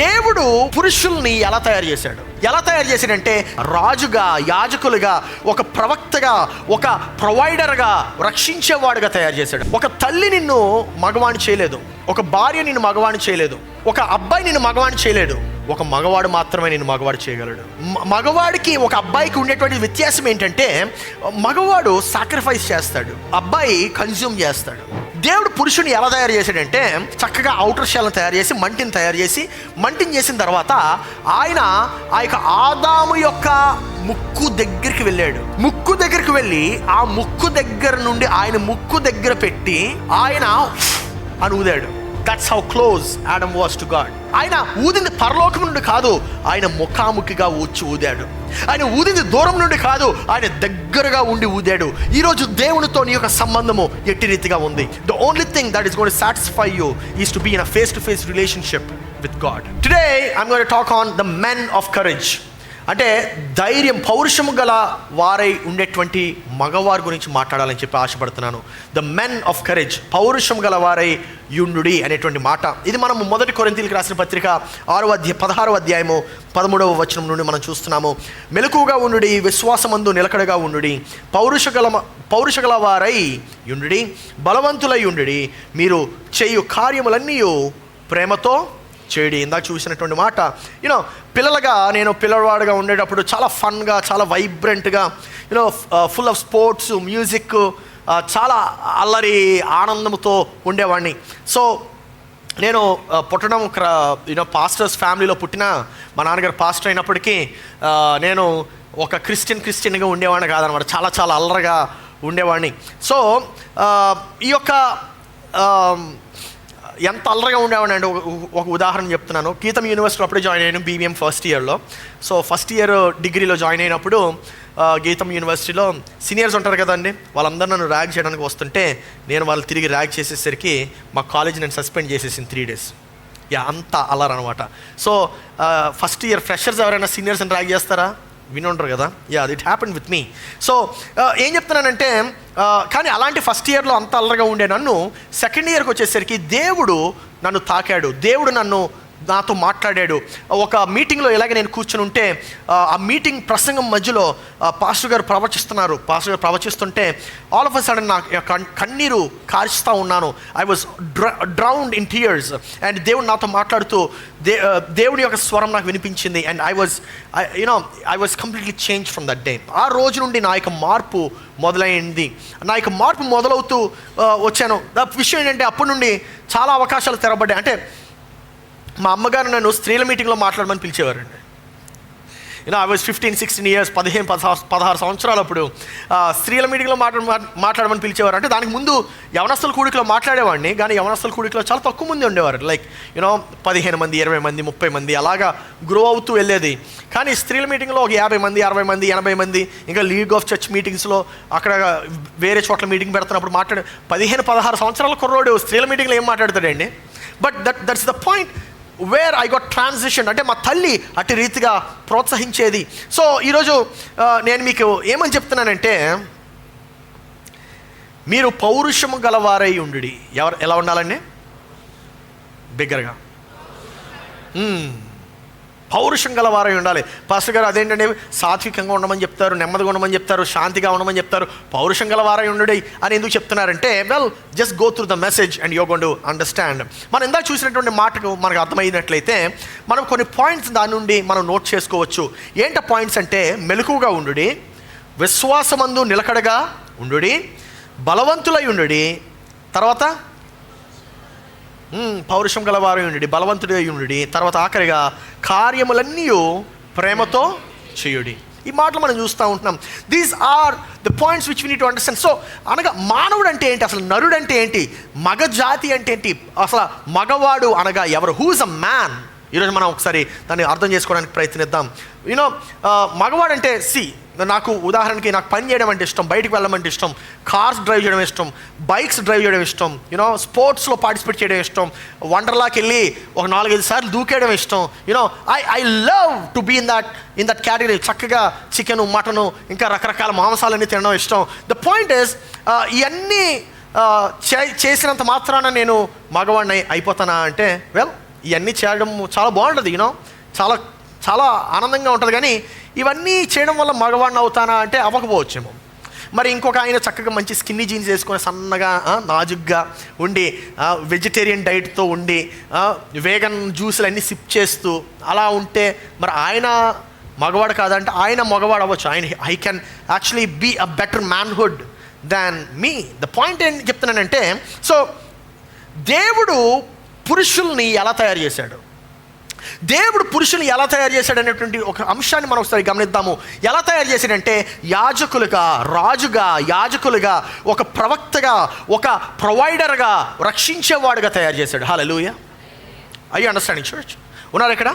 దేవుడు పురుషుల్ని ఎలా తయారు చేశాడంటే రాజుగా, యాజకులుగా, ఒక ప్రవక్తగా, ఒక ప్రొవైడర్గా, రక్షించేవాడుగా తయారు చేశాడు. ఒక తల్లి నిన్ను మగవాణ్ణి చేయలేదు, ఒక భార్య నిన్ను మగవాణ్ణి చేయలేదు, ఒక అబ్బాయి నిన్ను మగవాణ్ణి చేయలేడు. ఒక మగవాడు మాత్రమే నేను మగవాడు చేయగలడు. మగవాడికి ఒక అబ్బాయికి ఉండేటువంటి వ్యత్యాసం ఏంటంటే మగవాడు సాక్రిఫైస్ చేస్తాడు, అబ్బాయి కన్జ్యూమ్ చేస్తాడు. దేవుడు పురుషుని ఎలా తయారు చేశాడంటే చక్కగా ఔటర్ షెల్ని తయారు చేసి మంటిని చేసిన తర్వాత ఆయన ఆ యొక్క ఆదాము యొక్క ముక్కు దగ్గరికి వెళ్ళి ఆ ముక్కు దగ్గర నుండి ఆయన ముక్కు దగ్గర పెట్టి ఆయన అని ఊదాడు. That's how close Adam was to God. ఆయన ఊదింది పరలోకం నుండి కాదు, ఆయన ముఖాముఖిగా ఊదాడు. ఆయన ఊదింది దూరం నుండి కాదు, ఆయన దగ్గరగా ఉండి ఊదాడు. ఈరోజు దేవునితో నీ యొక్క సంబంధము ఎట్టి రీతిగా ఉంది. The only thing that is going to satisfy you is to be in a face-to-face relationship with God. Today I'm going to talk on the men of courage. అంటే ధైర్యం, పౌరుషము గల వారై ఉండేటువంటి మగవారి గురించి మాట్లాడాలని చెప్పి ఆశపడుతున్నాను. ద మెన్ ఆఫ్ కరేజ్, పౌరుషం గల వారై యుండుడి అనేటువంటి మాట. ఇది మనం 1 కొరింథీయులకు రాసిన పత్రిక 16వ అధ్యాయము 13వ వచనం నుండి మనం చూస్తున్నాము. మెలకువగా ఉండుడి, విశ్వాసమందు నిలకడగా ఉండుడి, పౌరుష గల వారై యుండుడి, బలవంతులై ఉండుడి, మీరు చేయు కార్యములన్నీ ప్రేమతో చేయడి. ఇందాక చూసినటువంటి మాట, నేను పిల్లవాడుగా ఉండేటప్పుడు చాలా ఫన్గా, చాలా వైబ్రెంట్గా, ఫుల్ ఆఫ్ స్పోర్ట్స్, మ్యూజిక్, చాలా అల్లరి ఆనందంతో ఉండేవాడిని. సో నేను పుట్టడం పాస్టర్స్ ఫ్యామిలీలో పుట్టిన, మా నాన్నగారు పాస్టర్ అయినప్పటికీ నేను ఒక క్రిస్టియన్గా ఉండేవాడిని కాదనమాట. చాలా చాలా అల్లరిగా ఉండేవాడిని. సో ఈ యొక్క ఎంత అల్లరిగా ఉండేవాడిని అంటే ఒక ఉదాహరణ చెప్తున్నాను. గీతం యూనివర్సిటీలో అప్పుడే జాయిన్ అయ్యాను, బీబీఎం ఫస్ట్ ఇయర్లో. సో ఫస్ట్ ఇయర్ డిగ్రీలో జాయిన్ అయినప్పుడు గీతం యూనివర్సిటీలో సీనియర్స్ ఉంటారు కదండి, వాళ్ళందరూ నన్ను ర్యాగ్ చేయడానికి వస్తుంటే నేను వాళ్ళు తిరిగి ర్యాగ్ చేసేసరికి మా కాలేజ్ నేను సస్పెండ్ చేసేసింది 3 days. అంత అల్లరి అనమాట. సో ఫస్ట్ ఇయర్ ఫ్రెషర్స్ ఎవరైనా సీనియర్స్ని ర్యాగ్ చేస్తారా? వినుంటారు కదా. It happened with me. So ఏం చెప్తున్నానంటే, కానీ అలాంటి ఫస్ట్ ఇయర్లో అంత అల్లరిగా ఉండే నన్ను సెకండ్ ఇయర్కి వచ్చేసరికి దేవుడు నన్ను తాకాడు, దేవుడు నాతో మాట్లాడాడు. ఒక మీటింగ్లో ఇలాగ నేను కూర్చుని ఉంటే ఆ మీటింగ్ ప్రసంగం మధ్యలో పాస్టర్ గారు ప్రవచిస్తుంటే ఆల్ ఆఫ్ అ సడన్ నా కన్నీరు కారుస్తూ ఉన్నాను. I was drowned in tears. And దేవుడు నాతో మాట్లాడుతూ దేవుడి యొక్క స్వరం నాకు వినిపించింది. And I was completely change from that day. ఆ రోజు నుండి నా యొక్క మార్పు మొదలైంది. నా యొక్క మార్పు మొదలవుతూ వచ్చాను. విషయం ఏంటంటే అప్పటి నుండి చాలా అవకాశాలు తెరబడ్డాయి. అంటే మా అమ్మగారు నన్ను స్త్రీల మీటింగ్లో మాట్లాడమని పిలిచేవారండి. ఐ వాజ్ 15-16 years, 15-16 సంవత్సరాలు అప్పుడు స్త్రీల మీటింగ్లో మాట్లాడమని పిలిచేవారు. అంటే దానికి ముందు యవనస్తుల కూడికలో మాట్లాడేవాడిని, కానీ యవనస్తుల కూడికలో చాలా తక్కువ మంది ఉండేవారు. లైక్ 15 మంది, 20 మంది, 30 మంది అలాగా గ్రో అవుతూ వెళ్ళేది. కానీ స్త్రీల మీటింగ్లో ఒక 50 మంది, 60 మంది, 80 మంది, ఇంకా లీగ్ ఆఫ్ చర్చ్ మీటింగ్స్లో అక్కడ వేరే చోట్ల మీటింగ్ పెడుతున్నప్పుడు 15-16 సంవత్సరాల కుర్రోడు స్త్రీల మీటింగ్లో ఏం మాట్లాడతాడండి? But that's the point where I got transition. అంటే మా తల్లి అటు రీతిగా ప్రోత్సహించేది. సో ఈరోజు నేను మీకు ఏమని చెప్తున్నానంటే, మీరు పౌరుషము గలవారై ఉండుడి. ఎలా ఉండాలండి? బిగ్గరగా పౌరుషం గలవారై ఉండాలి. పాస్టర్ గారు అదేంటంటే సాత్వికంగా ఉండమని చెప్తారు, నెమ్మదిగా ఉండమని చెప్తారు, శాంతిగా ఉండమని చెప్తారు, పౌరుషం గలవారై ఉండుడి అని ఎందుకు చెప్తున్నారంటే, well just go through the message and you going to understand. మనం ఇందాక చూసినటువంటి మాటకు మనకు అర్థమైనట్లయితే మనం కొన్ని పాయింట్స్ దాని నుండి మనం నోట్ చేసుకోవచ్చు. ఏంట పాయింట్స్ అంటే, మెలకువగా ఉండుడి, విశ్వాసమందు నిలకడగా ఉండుడి, బలవంతులై ఉండుడి, తర్వాత పౌరుషం గలవారు ఉండి, బలవంతుడి ఉండి, తర్వాత ఆఖరిగా కార్యములన్నీ ప్రేమతో చేయుడి. ఈ మాటలు మనం చూస్తూ ఉంటున్నాం. These are the points which we need to understand. So అనగా మానవుడు అంటే ఏంటి, అసలు నరుడు అంటే ఏంటి, మగ జాతి అంటే ఏంటి, అసలు మగవాడు అనగా ఎవరు, హూ ఇస్ అ మ్యాన్? ఈరోజు మనం ఒకసారి దాన్ని అర్థం చేసుకోవడానికి ప్రయత్నిద్దాం. మగవాడు అంటే నాకు ఉదాహరణకి నాకు పని చేయడం అంటే ఇష్టం, బయటికి వెళ్ళడం ఇష్టం, కార్స్ డ్రైవ్ చేయడం ఇష్టం, బైక్స్ డ్రైవ్ చేయడం ఇష్టం, స్పోర్ట్స్లో పార్టిసిపేట్ చేయడం ఇష్టం, వండర్లాకి వెళ్ళి ఒక 4-5 సార్లు దూకేయడం ఇష్టం. I love to be in that category. చక్కగా చికెను, మటను, ఇంకా రకరకాల మాంసాలన్నీ తినడం ఇష్టం. ద పాయింట్ ఇస్, ఇవన్నీ చేసినంత మాత్రాన నేను మగవాడిని అయిపోతానా అంటే, వెల్ ఇవన్నీ చేయడం చాలా బాగుంటుంది, చాలా చాలా ఆనందంగా ఉంటుంది. కానీ ఇవన్నీ చేయడం వల్ల మగవాడిని అవుతానా అంటే అవ్వకపోవచ్చేమో. మరి ఇంకొక ఆయన చక్కగా మంచి స్కిన్నీ జీన్స్ వేసుకొని సన్నగా నాజుగ్గా ఉండి వెజిటేరియన్ డైట్తో ఉండి వేగన్ జ్యూసులు అన్నీ సిప్ చేస్తూ అలా ఉంటే మరి ఆయన మగవాడు కాదంటే ఆయన మగవాడు అవ్వచ్చు. I can actually be a better manhood than me. The point ఏం చెప్తున్నానంటే, సో దేవుడు పురుషుల్ని ఎలా తయారు చేశాడు, దేవుడు పురుషుని ఎలా తయారు చేశాడు అనేటువంటి ఒక అంశాన్ని మనం ఒకసారి గమనిద్దాము. ఎలా తయారు చేశాడంటే యాజకులుగా, రాజుగా, యాజకులుగా, ఒక ప్రవక్తగా, ఒక ప్రొవైడర్గా, రక్షించేవాడుగా తయారు చేశాడు. Hallelujah. I you understanding church? ఉన్నారు ఇక్కడ?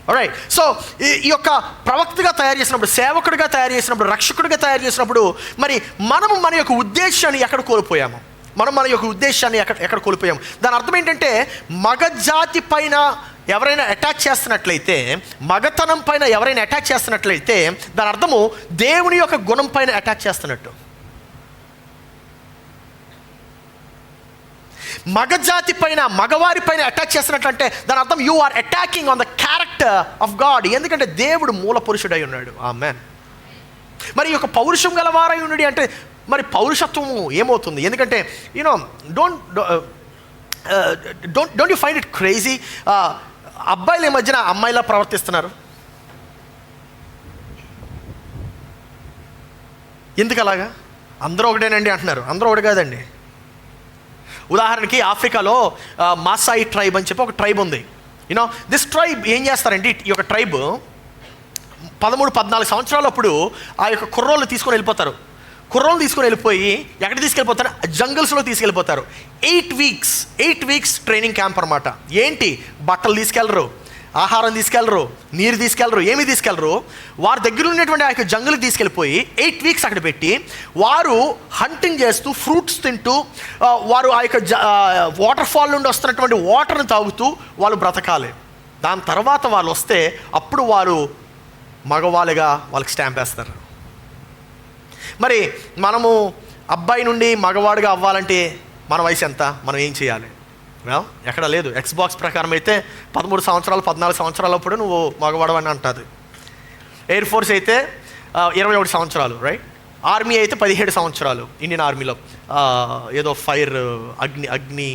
ఆల్రైట్. సో ఈ యొక్క ప్రవక్తగా తయారు చేసినప్పుడు, సేవకుడిగా తయారు చేసినప్పుడు, రక్షకుడిగా తయారు చేసినప్పుడు మరి మనము మన యొక్క ఉద్దేశాన్ని ఎక్కడ కోల్పోయాము, మన యొక్క ఉద్దేశాన్ని ఎక్కడ కోల్పోయాము. దాని అర్థం ఏంటంటే మగజాతి పైన ఎవరైనా అటాక్ చేస్తున్నట్లయితే, మగతనం పైన ఎవరైనా అటాక్ చేస్తున్నట్లయితే దాని అర్థము దేవుని యొక్క గుణం పైన అటాక్ చేస్తున్నట్టు. మగజాతి పైన, మగవారి పైన అటాక్ చేస్తున్నట్లంటే దాని అర్థం you are attacking on the character of God. ఎందుకంటే దేవుడు మూల పురుషుడై ఉన్నాడు. ఆమేన్. మరి ఈ యొక్క పౌరుషం గలవారై ఉన్నాడు అంటే మరి పౌరుషత్వము ఏమవుతుంది? ఎందుకంటే don't you find it crazy, అబ్బాయిలు ఈ మధ్యన అమ్మాయిలా ప్రవర్తిస్తున్నారు. ఎందుకు అలాగా? అందరూ ఒకటేనండి అంటున్నారు. అందరూ ఒకటి కాదండి. ఉదాహరణకి ఆఫ్రికాలో మాసాయి ట్రైబ్ అని చెప్పి ఒక ట్రైబ్ ఉంది. దిస్ ట్రైబ్ ఏం చేస్తారంటే, ఈ యొక్క ట్రైబ్ 13-14 సంవత్సరాలప్పుడు ఆ యొక్క కుర్రోళ్ళు తీసుకొని వెళ్ళిపోతారు. కుర్రోళ్ళు తీసుకొని వెళ్ళిపోయి ఎక్కడ తీసుకెళ్ళిపోతారు? జంగల్స్లో తీసుకెళ్ళిపోతారు. 8 వీక్స్ ట్రైనింగ్ క్యాంప్ అనమాట. ఏంటి? బట్టలు తీసుకెళ్ళరు, ఆహారం తీసుకెళ్ళరు, నీరు తీసుకెళ్ళరు, ఏమీ తీసుకెళ్ళరు. వారి దగ్గర ఉన్నటువంటి ఆ యొక్క జంగల్కి తీసుకెళ్ళిపోయి 8 వీక్స్ అక్కడ పెట్టి వారు హంటింగ్ చేస్తూ, ఫ్రూట్స్ తింటూ, వారు ఆ యొక్క వాటర్ ఫాల్ నుండి వస్తున్నటువంటి వాటర్ని తాగుతూ వాళ్ళు బ్రతకాలి. దాని తర్వాత వాళ్ళు వస్తే అప్పుడు వారు మగవాళ్ళుగా వాళ్ళకి స్టాంప్ వేస్తారు. మరి మనము అబ్బాయి నుండి మగవాడుగా అవ్వాలంటే మన వయసు ఎంత? మనం ఏం చేయాలి? ఎక్కడ లేదు. ఎక్స్బాక్స్ ప్రకారం అయితే 13 సంవత్సరాలు 14 సంవత్సరాలప్పుడు నువ్వు మగవాడు అని అంటుంది. ఎయిర్ ఫోర్స్ అయితే 21 సంవత్సరాలు, రైట్? ఆర్మీ అయితే 17 సంవత్సరాలు. ఇండియన్ ఆర్మీలో ఏదో ఫైర్ అగ్ని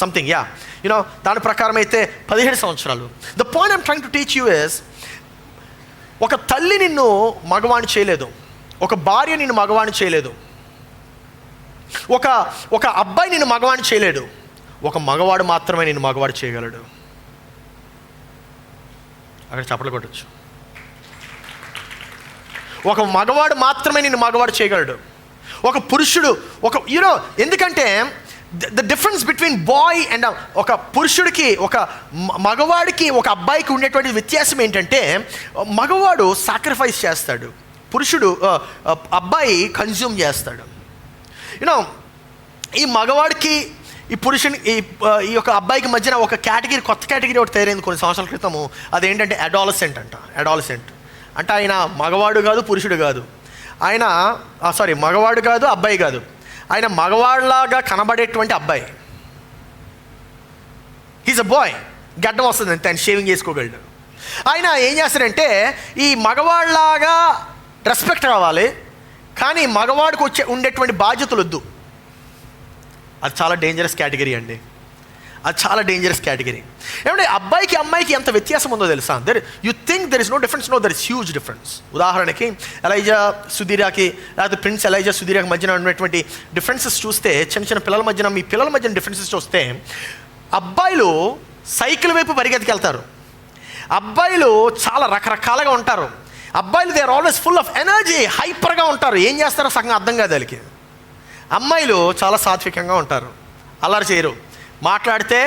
సంథింగ్, దాని ప్రకారం అయితే 17 సంవత్సరాలు. The point I'm trying to teach you is, ఒక తల్లి నిన్ను మగవాణ్ణి చేయలేదు, ఒక భార్య నిన్ను మగవాణ్ణి చేయలేదు, ఒక అబ్బాయి నిన్ను మగవాణ్ణి చేయలేడు. ఒక మగవాడు మాత్రమే నిన్ను మగవాడు చేయగలడు. అక్కడ చప్పట్లు కొట్టచ్చు. ఒక మగవాడు మాత్రమే నిన్ను మగవాడు చేయగలడు. ఒక పురుషుడు, ఎందుకంటే the difference between boy and ఒక పురుషుడికి, ఒక మగవాడికి, ఒక అబ్బాయికి ఉండేటువంటి వ్యత్యాసం ఏంటంటే, మగవాడు సాక్రిఫైస్ చేస్తాడు, పురుషుడు అబ్బాయి కన్జ్యూమ్ చేస్తాడు. ఈ మగవాడికి, ఈ పురుషుని, ఈ యొక్క అబ్బాయికి మధ్యన ఒక కేటగిరీ, కొత్త కేటగిరీ ఒకటి తయారైంది కొన్ని సంవత్సరాల క్రితము. అదేంటంటే అడాలసెంట్ అంటే ఆయన మగవాడు కాదు, పురుషుడు కాదు. ఆయన మగవాడు కాదు, అబ్బాయి కాదు. ఆయన మగవాడిలాగా కనబడేటువంటి అబ్బాయి. He's a boy. గడ్డం వస్తుంది అంతే, ఆయన షేవింగ్ చేసుకోగలడు. ఆయన ఏం చేస్తాడంటే, ఈ మగవాడిలాగా రెస్పెక్ట్ రావాలి, కానీ మగవాడికి ఉండేటువంటి బాధ్యతలు వద్దు. అది చాలా డేంజరస్ కేటగిరీ అండి. అది చాలా డేంజరస్ కేటగిరీ. ఏమంటే అబ్బాయికి అమ్మాయికి ఎంత వ్యత్యాసం ఉందో తెలుసా? You think there is no difference. No, there is huge difference. ఉదాహరణకి ఎలైజా సుధీరాకి, లేకపోతే ప్రిన్స్ ఎలైజా సుధీరాకి మధ్యన ఉన్నటువంటి డిఫరెన్సెస్ చూస్తే, చిన్న పిల్లల మధ్యన, మీ పిల్లల మధ్యన డిఫరెన్సెస్ చూస్తే, అబ్బాయిలు సైకిల్ వైపు పరిగెత్తుకెళ్తారు. అబ్బాయిలు చాలా రకరకాలుగా ఉంటారు. అబ్బాయిలు they are always full of energy, హైపర్గా ఉంటారు. ఏం చేస్తారో సగం అర్థం కాదు వాళ్ళకి. అమ్మాయిలు చాలా సాత్వికంగా ఉంటారు, అల్లరి చేయరు, మాట్లాడితే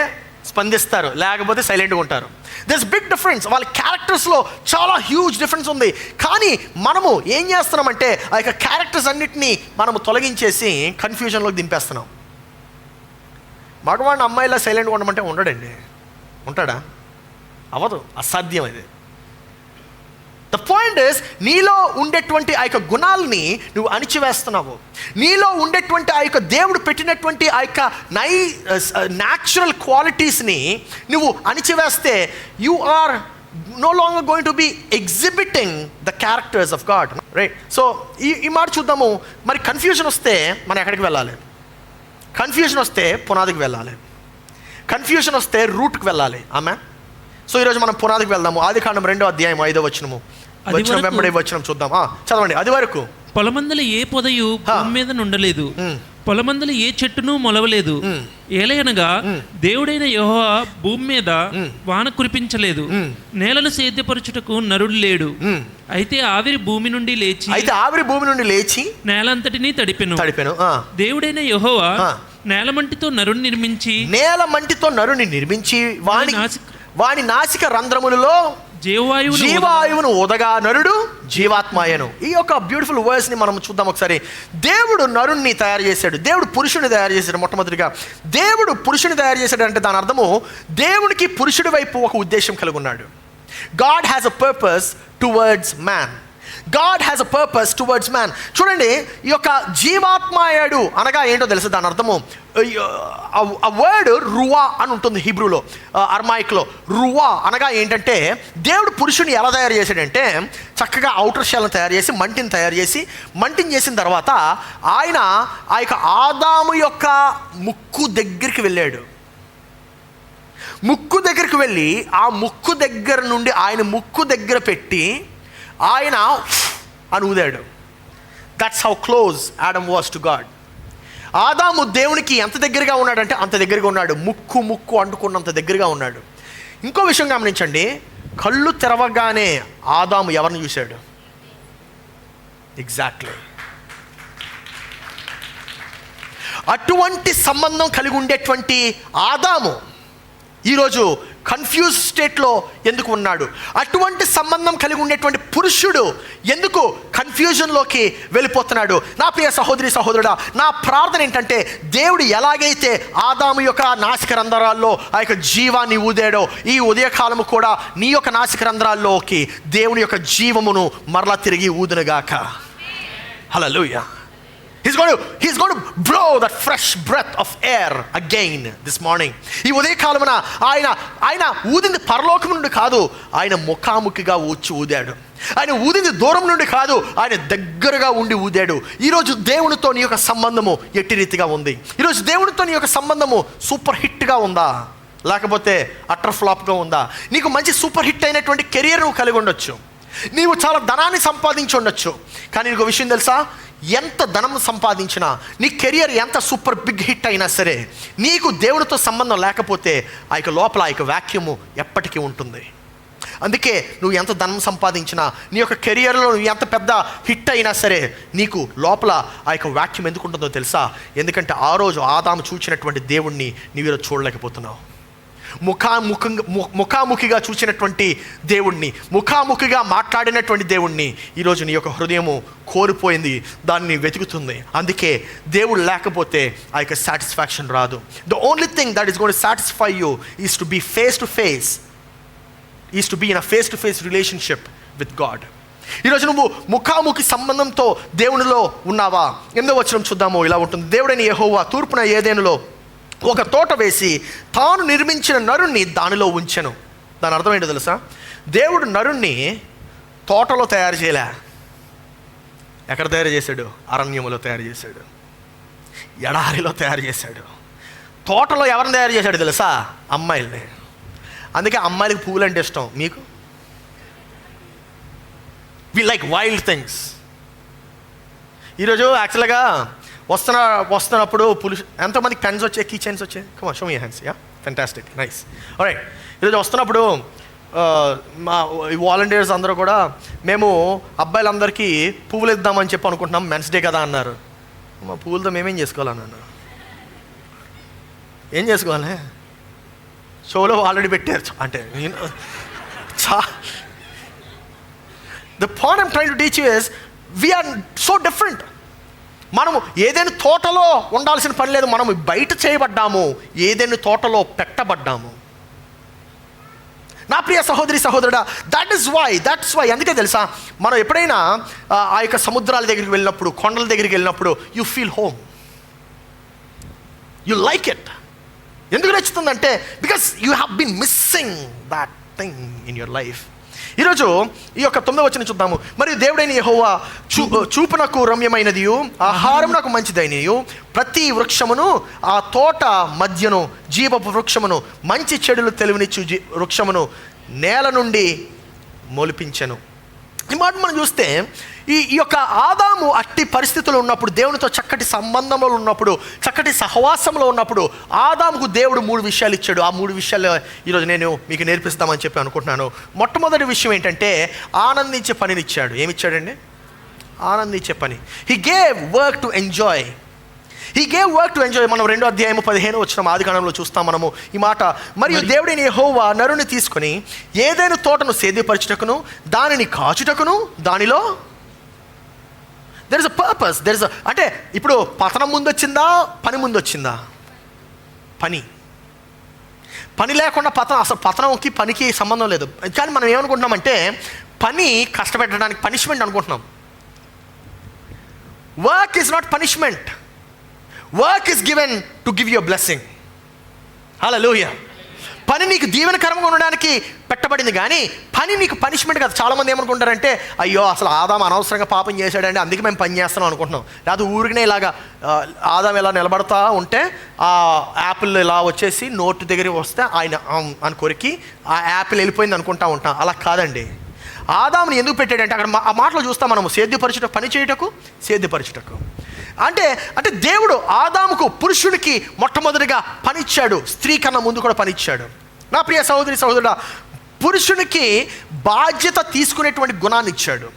స్పందిస్తారు, లేకపోతే సైలెంట్గా ఉంటారు. This big difference. వాళ్ళ క్యారెక్టర్స్లో చాలా హ్యూజ్ డిఫరెన్స్ ఉంది. కానీ మనము ఏం చేస్తున్నామంటే, ఆ యొక్క క్యారెక్టర్స్ అన్నిటినీ మనము తొలగించేసి కన్ఫ్యూజన్లోకి దింపేస్తున్నాం. మగవాడిని అమ్మాయిలా సైలెంట్గా ఉండమంటే ఉండడండి. ఉంటాడా? అవ్వదు, అసాధ్యం ఇది. ద పాయింట్ ఇస్, నీలో ఉండేటువంటి ఆ యొక్క గుణాలని నువ్వు అణిచివేస్తున్నావు. నీలో ఉండేటువంటి ఆ యొక్క దేవుడు పెట్టినటువంటి ఆ యొక్క న్యాచురల్ క్వాలిటీస్ని నువ్వు అణిచివేస్తే you are no longer going to be exhibiting the characters of God, right? So ఈ మాట చూద్దాము. మరి కన్ఫ్యూజన్ వస్తే మనం ఎక్కడికి వెళ్ళాలి? కన్ఫ్యూజన్ వస్తే పునాదికి వెళ్ళాలి. కన్ఫ్యూజన్ వస్తే రూట్కి వెళ్ళాలి. ఆమె. సో ఈరోజు మనం పునాదికి వెళ్దాము. ఆదికాండం 2వ అధ్యాయం 5వ వచనము. వెంబడి వచనం చూద్దాం. చదవండి. అది వరకు పొలమందల ఏ పొదయు భూమి మీద నుండలేదు, పొలమందల ఏ చెట్టును మొలవలేదు. ఏలయనగా దేవుడైన యెహోవా భూమి మీద వాన కురిపించలేదు, నేలను సేద్యపరచుటకు నరుడు లేడు. అయితే ఆవిరి భూమి నుండి లేచి నేలంతటినీ తడిపెను. దేవుడైన యెహోవా నేలమంటితో నరుని నిర్మించి వాని నాసిక రంధ్రములలో జీవాయువును ఊదగా నరుడు జీవాత్మాయను. ఈ యొక్క బ్యూటిఫుల్ వర్డ్స్ని మనం చూద్దాం ఒకసారి. దేవుడు నరుణ్ణి తయారు చేశాడు, దేవుడు పురుషుని తయారు చేశాడు. మొట్టమొదటిగా దేవుడు పురుషుని తయారు చేశాడు అంటే దాని అర్థము దేవునికి పురుషుడి వైపు ఒక ఉద్దేశం కలిగి ఉన్నాడు. God has a purpose towards man. God has a purpose towards man. చూడండి, ఈ యొక్క జీవాత్మాయుడు అనగా ఏంటో తెలుసు. దాని అర్థము ఆ వర్డ్ రువా అని ఉంటుంది హీబ్రూలో, అర్మాయిక్లో. రువా అనగా ఏంటంటే దేవుడు పురుషుని ఎలా తయారు చేశాడంటే చక్కగా ఔటర్ షెల్ని తయారు చేసి మంటిని చేసిన తర్వాత ఆయన ఆ యొక్క ఆదాము యొక్క ముక్కు దగ్గరికి వెళ్ళాడు. ముక్కు దగ్గరికి వెళ్ళి ఆ ముక్కు దగ్గర నుండి ఆయన ముక్కు దగ్గర పెట్టి ఆయన అని ఊదాడు. That's how close Adam was to God. ఆదాము దేవునికి ఎంత దగ్గరగా ఉన్నాడంటే అంత దగ్గరగా ఉన్నాడు. ముక్కు అంటుకున్నంత దగ్గరగా ఉన్నాడు. ఇంకో విషయం గమనించండి, కళ్ళు తెరవగానే ఆదాము ఎవరిని చూశాడు? ఎగ్జాక్ట్లీ అటువంటి సంబంధం కలిగి ఉండేటువంటి ఆదాము ఈరోజు కన్ఫ్యూజ్ స్టేట్లో ఎందుకు ఉన్నాడు? అటువంటి సంబంధం కలిగి ఉండేటువంటి పురుషుడు ఎందుకు కన్ఫ్యూజన్లోకి వెళ్ళిపోతున్నాడు? నా ప్రియ సహోదరి సహోదరుడా, నా ప్రార్థన ఏంటంటే దేవుడు ఎలాగైతే ఆదాము యొక్క నాసిక రంధ్రాల్లో ఆ యొక్క జీవాన్ని ఊదాడో, ఈ ఉదయకాలము కూడా నీ యొక్క నాసిక రంధ్రాల్లోకి దేవుని యొక్క జీవమును మరలా తిరిగి ఊదునుగాక. హల్లెలూయా. He's going to blow that fresh breath of air again this morning. ఈ ఉదయకాలమున ఆయన ఊదింది పరలోకం నుండి కాదు, ఆయన ముఖాముఖిగా ఊదాడు. ఆయన ఊదింది దూరం నుండి కాదు, ఆయన దగ్గరగా ఉండి ఊదాడు. ఈరోజు దేవునితో నీ యొక్క సంబంధము ఎట్టి రీతిగా ఉంది? ఈరోజు దేవునితో నీ యొక్క సంబంధము సూపర్ హిట్గా ఉందా, లేకపోతే అటర్ ఫ్లాప్గా ఉందా? నీకు మంచి సూపర్ హిట్ అయినటువంటి కెరియర్ నువ్వు కలిగి ఉండొచ్చు, నీవు చాలా ధనాన్ని సంపాదించి ఉండొచ్చు. కానీ నీకు విషయం తెలుసా? ఎంత ధనం సంపాదించినా, నీ కెరియర్ ఎంత సూపర్ బిగ్ హిట్ అయినా సరే, నీకు దేవుడితో సంబంధం లేకపోతే ఆ యొక్క లోపల ఆ యొక్క వాక్యూము ఎప్పటికీ ఉంటుంది. అందుకే నువ్వు ఎంత ధనం సంపాదించినా, నీ యొక్క కెరియర్లో నువ్వు ఎంత పెద్ద హిట్ అయినా సరే, నీకు లోపల ఆ యొక్క వాక్యూమ్ ఎందుకు ఉంటుందో తెలుసా? ఎందుకంటే ఆ రోజు ఆదాము చూచినటువంటి దేవుణ్ణి నీవు ఈరోజు చూడలేకపోతున్నావు. ముఖాముఖిగా చూసినటువంటి దేవుణ్ణి, ముఖాముఖిగా మాట్లాడినటువంటి దేవుణ్ణి ఈరోజు నీ యొక్క హృదయము కోల్పోయింది, దాన్ని వెతుకుతుంది. అందుకే దేవుడు లేకపోతే ఆ యొక్క సాటిస్ఫాక్షన్ రాదు. The only thing that is going to satisfy you is to be face to face, is to be in a face to face relationship with God. ఈరోజు నువ్వు ముఖాముఖి సంబంధంతో దేవునిలో ఉన్నావా? 8వ వచనం చూద్దాము. ఇలా ఉంటుంది, దేవుడైన యెహోవా తూర్పున ఏదెనులో ఒక తోట వేసి తాను నిర్మించిన నరుణ్ణి దానిలో ఉంచెను. దాని అర్థం ఏంటో తెలుసా? దేవుడు నరుణ్ణి తోటలో తయారు చేయలే. ఎక్కడ తయారు చేశాడు? అరణ్యములో తయారు చేశాడు, ఎడారిలో తయారు చేశాడు. తోటలో ఎవరిని తయారు చేశాడు తెలుసా? అమ్మాయిల్ని. అందుకే అమ్మాయిలకి పువ్వులు అంటే ఇష్టం. మీకు? We like wild things. ఈరోజు యాక్చువల్గా వస్తున్నప్పుడు ఎంతోమందికి పెన్స్ వచ్చాయి, కీ చైన్స్ వచ్చాయి? Come on, show me hands. Yeah, fantastic, nice. Alright. ఈరోజు వస్తున్నప్పుడు మా వాలంటీర్స్ అందరూ కూడా మేము అబ్బాయిలందరికీ పువ్వులు ఇద్దామని చెప్పి అనుకుంటున్నాం, మెన్స్ డే కదా అన్నారు. మా పువ్వులతో మేమేం చేసుకోవాలన్నాను. ఏం చేసుకోవాలి? షోలో ఆల్రెడీ పెట్టారు. అంటే the point I'm trying to teach you is we are so different. మనము ఏదైనా తోటలో ఉండాల్సిన పని లేదు, మనము బయట చేయబడ్డాము, ఏదైనా తోటలో పెట్టబడ్డాము. నా ప్రియ సహోదరి సహోదరుడా, దట్స్ వై అందుకే తెలుసా, మనం ఎప్పుడైనా ఆ యొక్క సముద్రాల దగ్గరికి వెళ్ళినప్పుడు, కొండల దగ్గరికి వెళ్ళినప్పుడు you feel home, you like it. ఎందుకు నచ్చుతుందంటే because you have been missing that thing in your life. ఈరోజు ఈ యొక్క 9వ వచనం చూద్దాము. మరియు దేవుడైన యెహోవా చూపునకు రమ్యమైనదియు ఆహారమునకు మంచిదైనయు ప్రతి వృక్షమును ఆ తోట మధ్యను జీవపు వృక్షమును మంచి చెడులు తెలివినిచ్చు వృక్షమును నేల నుండి మొలిపించెను. ఈ మాట మనం చూస్తే ఈ యొక్క ఆదాము అట్టి పరిస్థితుల్లో ఉన్నప్పుడు, దేవునితో చక్కటి సంబంధంలో ఉన్నప్పుడు, చక్కటి సహవాసంలో ఉన్నప్పుడు ఆదాముకు దేవుడు 3 విషయాలు ఇచ్చాడు. ఆ 3 విషయాలు ఈరోజు నేను మీకు నేర్పిస్తామని చెప్పి అనుకుంటున్నాను. మొట్టమొదటి విషయం ఏంటంటే ఆనందించే పనిని ఇచ్చాడు. ఏమిచ్చాడండి? ఆనందించే పని. He gave work to enjoy. మనం 2వ అధ్యాయము 15వ వచనం ఆదికాండంలో చూస్తాం మనము ఈ మాట. మరియు దేవుడైన యెహోవా నరుని తీసుకొని ఏదైనా తోటను సేద్యపరచుటకును దానిని కాచుటకును దానిలో దెర్ ఇస్ అ పర్పస్. అంటే ఇప్పుడు పతనం ముందు వచ్చిందా, పని ముందు వచ్చిందా? పని లేకుండా అసలు పతనంకి పనికి సంబంధం లేదు. కానీ మనం ఏమనుకుంటున్నామంటే పని కష్టపెట్టడానికి పనిష్మెంట్ అనుకుంటున్నాం. Work is not punishment. Work is given to give you a blessing. Hallelujah. పని నీకు దీవెనకరంగా ఉండడానికి పెట్టబడింది, కానీ పని నీకు పనిష్మెంట్ కాదు. చాలామంది ఏమనుకుంటారంటే అయ్యో అసలు ఆదాం అనవసరంగా పాపం చేశాడండి అందుకే మేము పని చేస్తున్నాం అనుకుంటున్నాం. లేదా ఊరికనే ఇలాగా ఆదాం ఇలా నిలబడతా ఉంటే ఆ యాపిల్ ఇలా వచ్చేసి నోటు దగ్గరికి వస్తే ఆయన అని కొరికి ఆ యాపిల్ వెళ్ళిపోయింది అనుకుంటా ఉంటాం. అలా కాదండి. ఆదాముని ఎందుకు పెట్టాడంటే అక్కడ ఆ మాటలో చూస్తాం మనము, పని చేయుటకు. అంటే దేవుడు ఆదాముకు, పురుషుడికి మొట్టమొదటిగా పనిచ్చాడు. స్త్రీ కన్నా ముందు కూడా పనిచ్చాడు. నా ప్రియ సహోదరి సహోదరుడా, పురుషునికి బాధ్యత తీసుకునేటువంటి గుణాన్ని ఇచ్చాడు.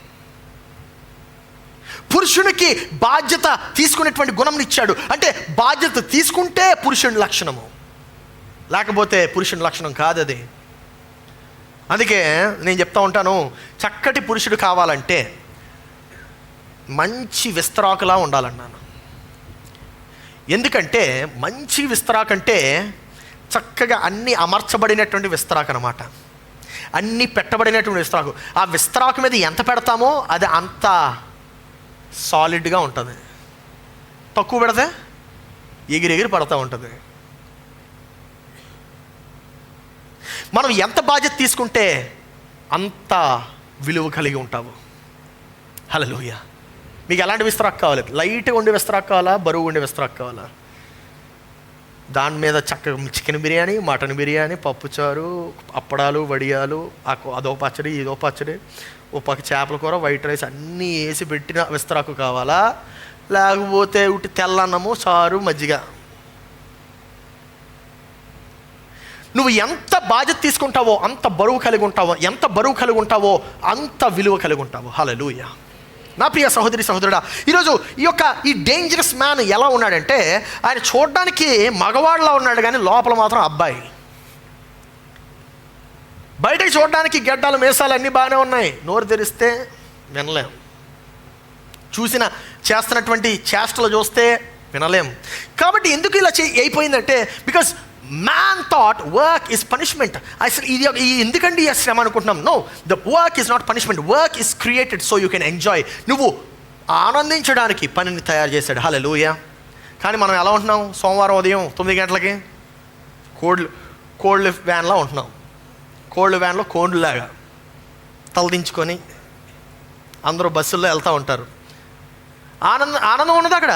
పురుషునికి బాధ్యత తీసుకునేటువంటి గుణం ఇచ్చాడు. అంటే బాధ్యత తీసుకుంటే పురుషుని లక్షణము, లేకపోతే పురుషుని లక్షణం కాదు అది. అందుకే నేను చెప్తా ఉంటాను, చక్కటి పురుషుడు కావాలంటే మంచి విస్తరాకులా ఉండాలన్నాను. ఎందుకంటే మంచి విస్తరాకు అంటే చక్కగా అన్నీ అమర్చబడినటువంటి విస్తరాకు అనమాట. అన్నీ పెట్టబడినటువంటి విస్తరాకు. ఆ విస్తరాకు మీద ఎంత పెడతామో అది అంత సాలిడ్గా ఉంటుంది. తక్కువ పెడితే ఎగిరి పడతా ఉంటుంది. మనం ఎంత బాధ్యత తీసుకుంటే అంత విలువ కలిగి ఉంటావు. హల్లెలూయా. మీకు ఎలాంటి విస్తరాకు కావాలి? లైట్గా ఉండే విస్తరాకు కావాలా, బరువు ఉండే విస్తరాకు కావాలా? దాని మీద చక్కగా చికెన్ బిర్యానీ, మటన్ బిర్యానీ, పప్పుచారు, అప్పడాలు, వడియాలు, అదో పచ్చడి, ఇదో పచ్చడి, ఓ పక్క చేపల కూర, వైట్ రైస్ అన్నీ వేసి పెట్టిన విస్తరాకు కావాలా, లేకపోతే ఉట్టి తెల్లన్నము, చారు, మజ్జిగ? నువ్వు ఎంత బాధ్యత తీసుకుంటావో అంత బరువు కలిగి ఉంటావో, ఎంత బరువు కలిగి ఉంటావో అంత విలువ కలిగి ఉంటావు. హల్లెలూయా. నా ప్రియ సహోదరి సహోదరుడా, ఈరోజు ఈ డేంజరస్ మ్యాన్ ఎలా ఉన్నాడంటే ఆయన చూడడానికి మగవాడిలా ఉన్నాడు, కానీ లోపల మాత్రం అబ్బాయి. బయటకు చూడడానికి గడ్డాలు మీసాలు అన్నీ బాగానే ఉన్నాయి, నోరు తెరిస్తే వినలేం. చేస్తున్నటువంటి చేష్టలు చూస్తే వినలేం. కాబట్టి ఎందుకు ఇలా అయిపోయిందంటే because man thought work is punishment. అసలు ఇది ఎందుకండి ఈ శ్రమ అనుకుంటున్నాం? No, the work is not punishment. Work is created so you can enjoy. నువ్వు ఆనందించడానికి పనిని తయారు చేశాడు. హల్లెలూయా. కానీ మనం ఎలా ఉంటున్నాం? సోమవారం ఉదయం 9 గంటలకి కోల్డ్ వ్యాన్లో ఉంటున్నాం. కోల్డ్ వ్యాన్లో కోండ్లాగా తలదించుకొని అందరూ బస్సుల్లో వెళ్తూ ఉంటారు. ఆనందం ఉన్నది అక్కడ.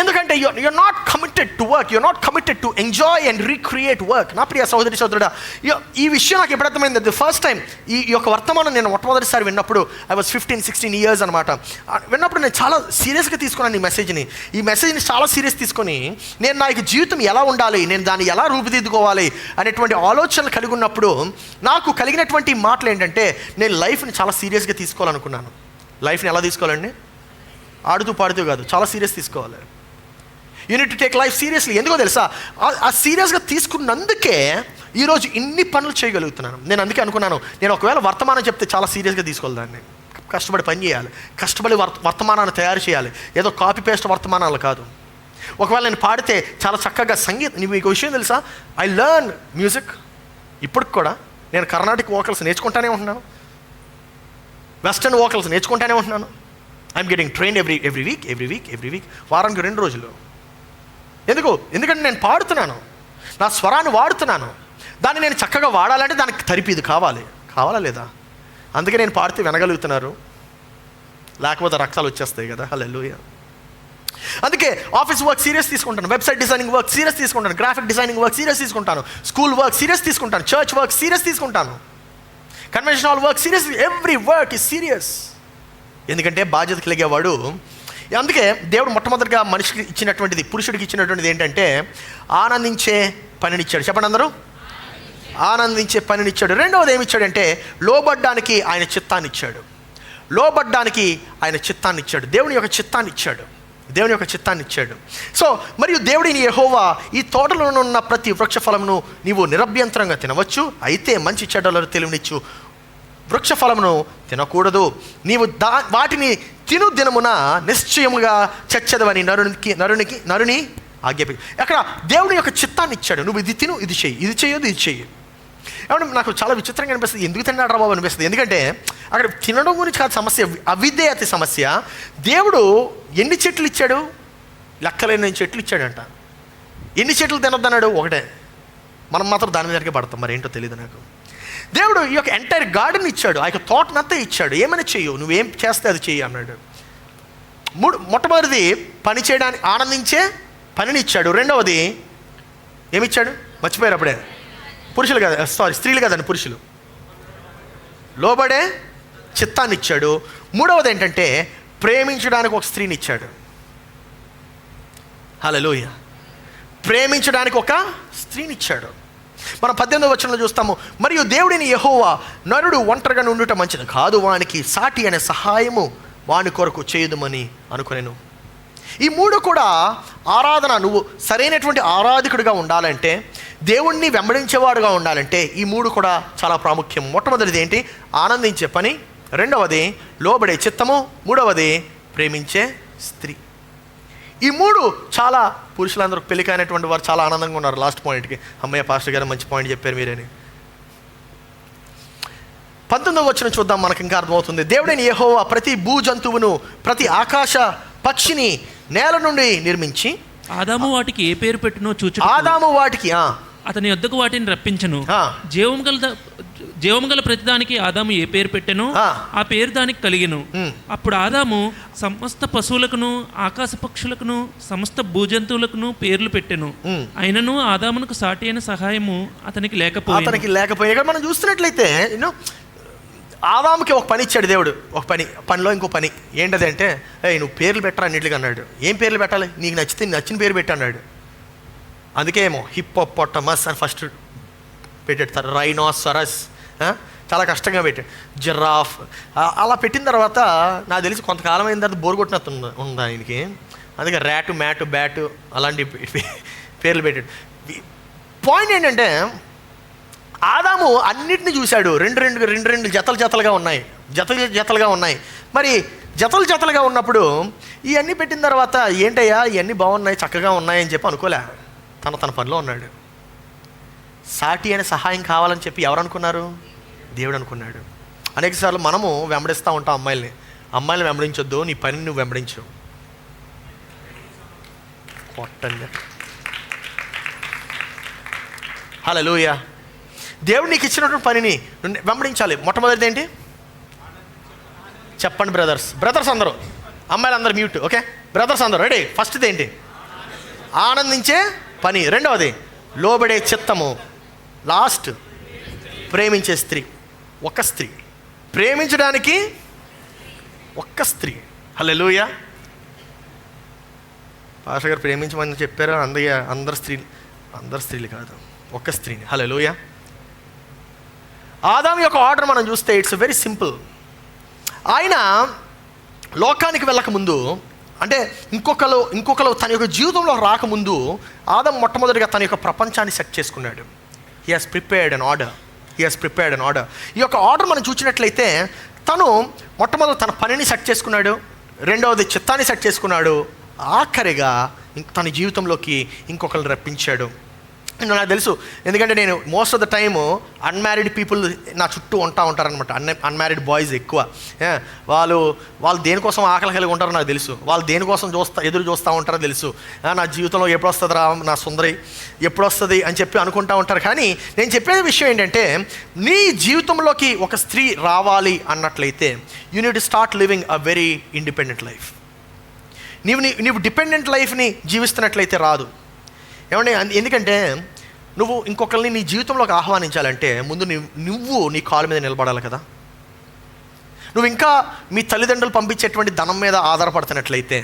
ఎందుకంటే you're not committed to work, you're not committed to enjoy and recreate work. నా ప్రియ సహోదరి సహోదరుడా, ఈ విషయం నాకు ఎప్పుడు అర్థమైంది? ది ఫస్ట్ టైం ఈ యొక్క వర్తమానం నేను మొట్టమొదటిసారి విన్నప్పుడు I was 15-16 years అనమాట. విన్నప్పుడు నేను చాలా సీరియస్గా తీసుకున్నాను ఈ మెసేజ్ని చాలా సీరియస్ తీసుకొని నేను నా యొక్క జీవితం ఎలా ఉండాలి, నేను దాన్ని ఎలా రూపుదిద్దుకోవాలి అనేటువంటి ఆలోచనలు కలిగి ఉన్నప్పుడు నాకు కలిగినటువంటి మాటలు ఏంటంటే నేను లైఫ్ని చాలా సీరియస్గా తీసుకోవాలనుకున్నాను. లైఫ్ని ఎలా తీసుకోవాలండి? ఆడుతూ పాడుతూ కాదు, చాలా సీరియస్ తీసుకోవాలి. Unit to take life seriously. ఎందుకో తెలుసా? ఆ సీరియస్గా తీసుకున్నందుకే ఈరోజు ఇన్ని పనులు చేయగలుగుతున్నాను. నేను అందుకే అనుకున్నాను, నేను ఒకవేళ వర్తమానం చెప్తే చాలా సీరియస్గా తీసుకోవాలి. దాన్ని కష్టపడి పని చేయాలి, కష్టపడి వర్తమానాన్ని తయారు చేయాలి. ఏదో కాపీ పేస్ట్ వర్తమానాలు కాదు. ఒకవేళ నేను పాడితే చాలా చక్కగా మీకు విషయం తెలుసా? ఐ లెర్న్ మ్యూజిక్, ఇప్పటికి కూడా నేను కర్ణాటక వోకల్స్ నేర్చుకుంటానే ఉంటున్నాను, వెస్టర్న్ వోకల్స్ నేర్చుకుంటానే ఉంటున్నాను. I'm getting train every week, వారానికి 2 రోజులు. ఎందుకంటే నేను పాడుతున్నాను, నా స్వరాన్ని వాడుతున్నాను. దాన్ని నేను చక్కగా వాడాలంటే దానికి తరిపిది కావాలా లేదా? అందుకే నేను పాడితే వినగలుగుతున్నారు, లేకపోతే రక్తాలు వచ్చేస్తాయి కదా. హల్లెలూయా. అందుకే ఆఫీస్ వర్క్ సీరియస్ తీసుకుంటాను, వెబ్సైట్ డిజైనింగ్ వర్క్ సీరియస్ తీసుకుంటాను, గ్రాఫిక్ డిజైనింగ్ వర్క్ సీరియస్ తీసుకుంటాను, స్కూల్ వర్క్ సీరియస్ తీసుకుంటాను, చర్చ్ వర్క్ సీరియస్ తీసుకుంటాను, convention hall work serious. Every work is serious. ఎందుకంటే బాధ్యత కలిగేవాడు. అందుకే దేవుడు మొట్టమొదటిగా మనిషికి ఇచ్చినటువంటిది, పురుషుడికి ఇచ్చినటువంటిది ఏంటంటే ఆనందించే పనినిచ్చాడు. చెప్పండి అందరూ, ఆనందించే పనినిచ్చాడు. రెండవది ఏమి ఇచ్చాడంటే లోబడ్డానికి ఆయన చిత్తాన్ని ఇచ్చాడు. దేవుని యొక్క చిత్తాన్ని ఇచ్చాడు. సో మరియు దేవుడిని యెహోవా ఈ తోటలో ఉన్న ప్రతి వృక్ష ఫలమును నీవు నిరభ్యంతరంగా తినవచ్చు, అయితే మంచి చెడ్డలను తెలివినిచ్చు వృక్ష ఫలమును తినకూడదు. నీవు వాటిని తిను దినమున నిశ్చయముగా చచ్చెదవని నరుని ఆజ్ఞాపించు. అక్కడ దేవుని యొక్క చిత్తాన్ని ఇచ్చాడు. నువ్వు ఇది తిను, ఇది చెయ్యి. ఏమంటే నాకు చాలా విచిత్రంగా అనిపిస్తుంది, ఎందుకు తిన్నాడు రా బాబు అనిపిస్తుంది. ఎందుకంటే అక్కడ తినడం గురించి కాదు సమస్య, అవిధేయత సమస్య. దేవుడు ఎన్ని చెట్లు ఇచ్చాడు? లెక్కలేని చెట్లు ఇచ్చాడంట. ఎన్ని చెట్లు తినొద్దన్నాడు? ఒకటే. మనం మాత్రం దాని మీదకే పడతాం, మరి ఏంటో తెలియదు నాకు. దేవుడు ఈ యొక్క ఎంటైర్ గార్డెన్ ఇచ్చాడు, ఆ యొక్క తోటనంతా ఇచ్చాడు. ఏమైనా చెయ్యు, నువ్వేం చేస్తే అది చెయ్యి అన్నాడు. మొట్టమొదటిది పని చేయడానికి ఆనందించే పనిని ఇచ్చాడు. రెండవది ఏమిచ్చాడు? మర్చిపోయారు అప్పుడే. స్త్రీలు కదండి, పురుషులు. లోబడే చిత్తాన్ని ఇచ్చాడు. మూడవది ఏంటంటే ప్రేమించడానికి ఒక స్త్రీని ఇచ్చాడు. హల్లెలూయా. ప్రేమించడానికి ఒక స్త్రీని ఇచ్చాడు. మనం 18వ వచనంలో చూస్తాము, మరియు దేవుడిని యెహోవా నరుడు ఒంటరిగా ఉండుట మంచిది కాదు, వానికి సాటి అనే సహాయము వాని కొరకు చేయదుమని అనుకునేను. ఈ 3 కూడా ఆరాధన. నువ్వు సరైనటువంటి ఆరాధకుడిగా ఉండాలంటే, దేవుణ్ణి వెంబడించేవాడుగా ఉండాలంటే ఈ 3 కూడా చాలా ప్రాముఖ్యం. మొట్టమొదటిది ఏంటి? ఆనందించే పని. రెండవది లోబడే చిత్తము. మూడవది ప్రేమించే స్త్రీ. ఈ 3 చాలా పురుషులందరూ పెళ్ళికైనటువంటి వారు చాలా ఆనందంగా ఉన్నారు. లాస్ట్ పాయింట్కి అమ్మయ్య పాస్టర్ గారు మంచి పాయింట్ చెప్పారు మీరని. 19వ వచనం చూద్దాం, మనకి ఇంకా అర్థమవుతుంది. దేవుడైన యెహోవా ప్రతి భూజంతువును ప్రతి ఆకాశ పక్షిని నేల నుండి నిర్మించి ఆదాము వాటికి ఏ పేరు పెట్టునో చూచు. ఆదాము వాటికి అతని యొద్దకు వాటిని రప్పించను. జీవము గల ప్రతిదానికి ఆదాము ఏ పేరు పెట్టెనో ఆ పేరు దానికి కలిగెను. అప్పుడు ఆదాము సమస్త పశువులకును ఆకాశ పక్షులకును సమస్త భూజంతువులకును పేర్లు పెట్టెను. అయినను ఆదామునకు సాటి అయిన సహాయము అతనికి లేకపోయే. మనం చూస్తున్నట్లయితే ఆదాముకి ఒక పని ఇచ్చాడు దేవుడు. ఒక పనిలో ఇంకో పని ఏంటది అంటే, నువ్వు పేర్లు పెట్టరా అన్నిటిగా అన్నాడు. ఏం పేర్లు పెట్టాలి? నీకు నచ్చిన పేరు పెట్టి అన్నాడు. అందుకే ఏమో హిప్పోపొటమస్ అని ఫస్ట్ పెట్టాడు, రైనోసరస్ చాలా కష్టంగా పెట్టాడు, జిరాఫ్ అలా పెట్టిన తర్వాత నాకు తెలిసి కొంతకాలం అయిన తర్వాత బోర్ కొట్టినట్టు ఉంది ఆయనకి. అందుకే ర్యాటు మ్యాటు బ్యాటు అలాంటి పేర్లు పెట్టాడు. పాయింట్ ఏంటంటే ఆదాము అన్నిటిని చూశాడు. రెండు జతలుగా ఉన్నాయి. మరి జతలుగా ఉన్నప్పుడు ఇవన్నీ పెట్టిన తర్వాత ఏంటయ్యా ఇవన్నీ బాగున్నాయి, చక్కగా ఉన్నాయి అని చెప్పి అనుకోలే. తన పనిలో ఉన్నాడు. సాటి అనే సహాయం కావాలని చెప్పి ఎవరు అనుకున్నారు? దేవుడు అనుకున్నాడు. అనేకసార్లు మనము వెంబడిస్తూ ఉంటాం అమ్మాయిని వెంబడించొద్దు, నీ పనిని నువ్వు వెంబడించు. కొట్టండి. హల్లెలూయా. దేవుడు నీకు ఇచ్చినటువంటి పనిని వెంబడించాలి. మొట్టమొదటిది ఏంటి చెప్పండి బ్రదర్స్ అందరూ, అమ్మాయిలు అందరూ మ్యూట్. ఓకే, బ్రదర్స్ అందరూ రెడీ. ఫస్ట్ది ఏంటి? ఆనందించే పని. రెండవది లోబడే చిత్తము. లాస్ట్ ప్రేమించే స్త్రీ. ఒక స్త్రీ ప్రేమించడానికి ఒక్క స్త్రీ. హల్లెలూయా. పాస్టర్ గారు ప్రేమించమని చెప్పారు. అందరు స్త్రీలు కాదు, ఒక్క స్త్రీని. హల్లెలూయా. ఆదాము యొక్క ఆర్డర్ మనం చూస్తే ఇట్స్ వెరీ సింపుల్. ఆయన లోకానికి వెళ్ళకముందు, అంటే ఇంకొకరు తన యొక్క జీవితంలో రాకముందు ఆదాము మొట్టమొదటిగా తన యొక్క ప్రపంచాన్ని సెట్ చేసుకున్నాడు. He has prepared an order. ఈ యొక్క ఆర్డర్ మనం చూసినట్లయితే తను మొట్టమొదటి తన పనిని సెట్ చేసుకున్నాడు, రెండవది చిత్తాన్ని సెట్ చేసుకున్నాడు, ఆఖరిగా తన జీవితంలోకి ఇంకొకరిని రప్పించాడు. నాకు తెలుసు, ఎందుకంటే నేను most of the time unmarried people నా చుట్టూ ఉంటారనమాట. అన్మ్యారీడ్ బాయ్స్ ఎక్కువ. వాళ్ళు దేనికోసం ఆకలి కలిగి ఉంటారో నాకు తెలుసు. వాళ్ళు దేనికోసం ఎదురు చూస్తూ ఉంటారో తెలుసు. నా జీవితంలో ఎప్పుడు వస్తుంది రా నా సుందరి, ఎప్పుడు వస్తుంది అని చెప్పి అనుకుంటూ ఉంటారు. కానీ నేను చెప్పే విషయం ఏంటంటే, నీ జీవితంలోకి ఒక స్త్రీ రావాలి అన్నట్లయితే you need to start living a very independent life. నీవు డిపెండెంట్ లైఫ్ని జీవిస్తున్నట్లయితే రాదు. ఏమండి, ఎందుకంటే నువ్వు ఇంకొకరిని నీ జీవితంలోకి ఆహ్వానించాలంటే ముందు నువ్వు నీ కాళ్ళ మీద నిలబడాలి కదా. నువ్వు ఇంకా మీ తల్లిదండ్రులు పంపించేటువంటి ధనం మీద ఆధారపడుతున్నట్లయితే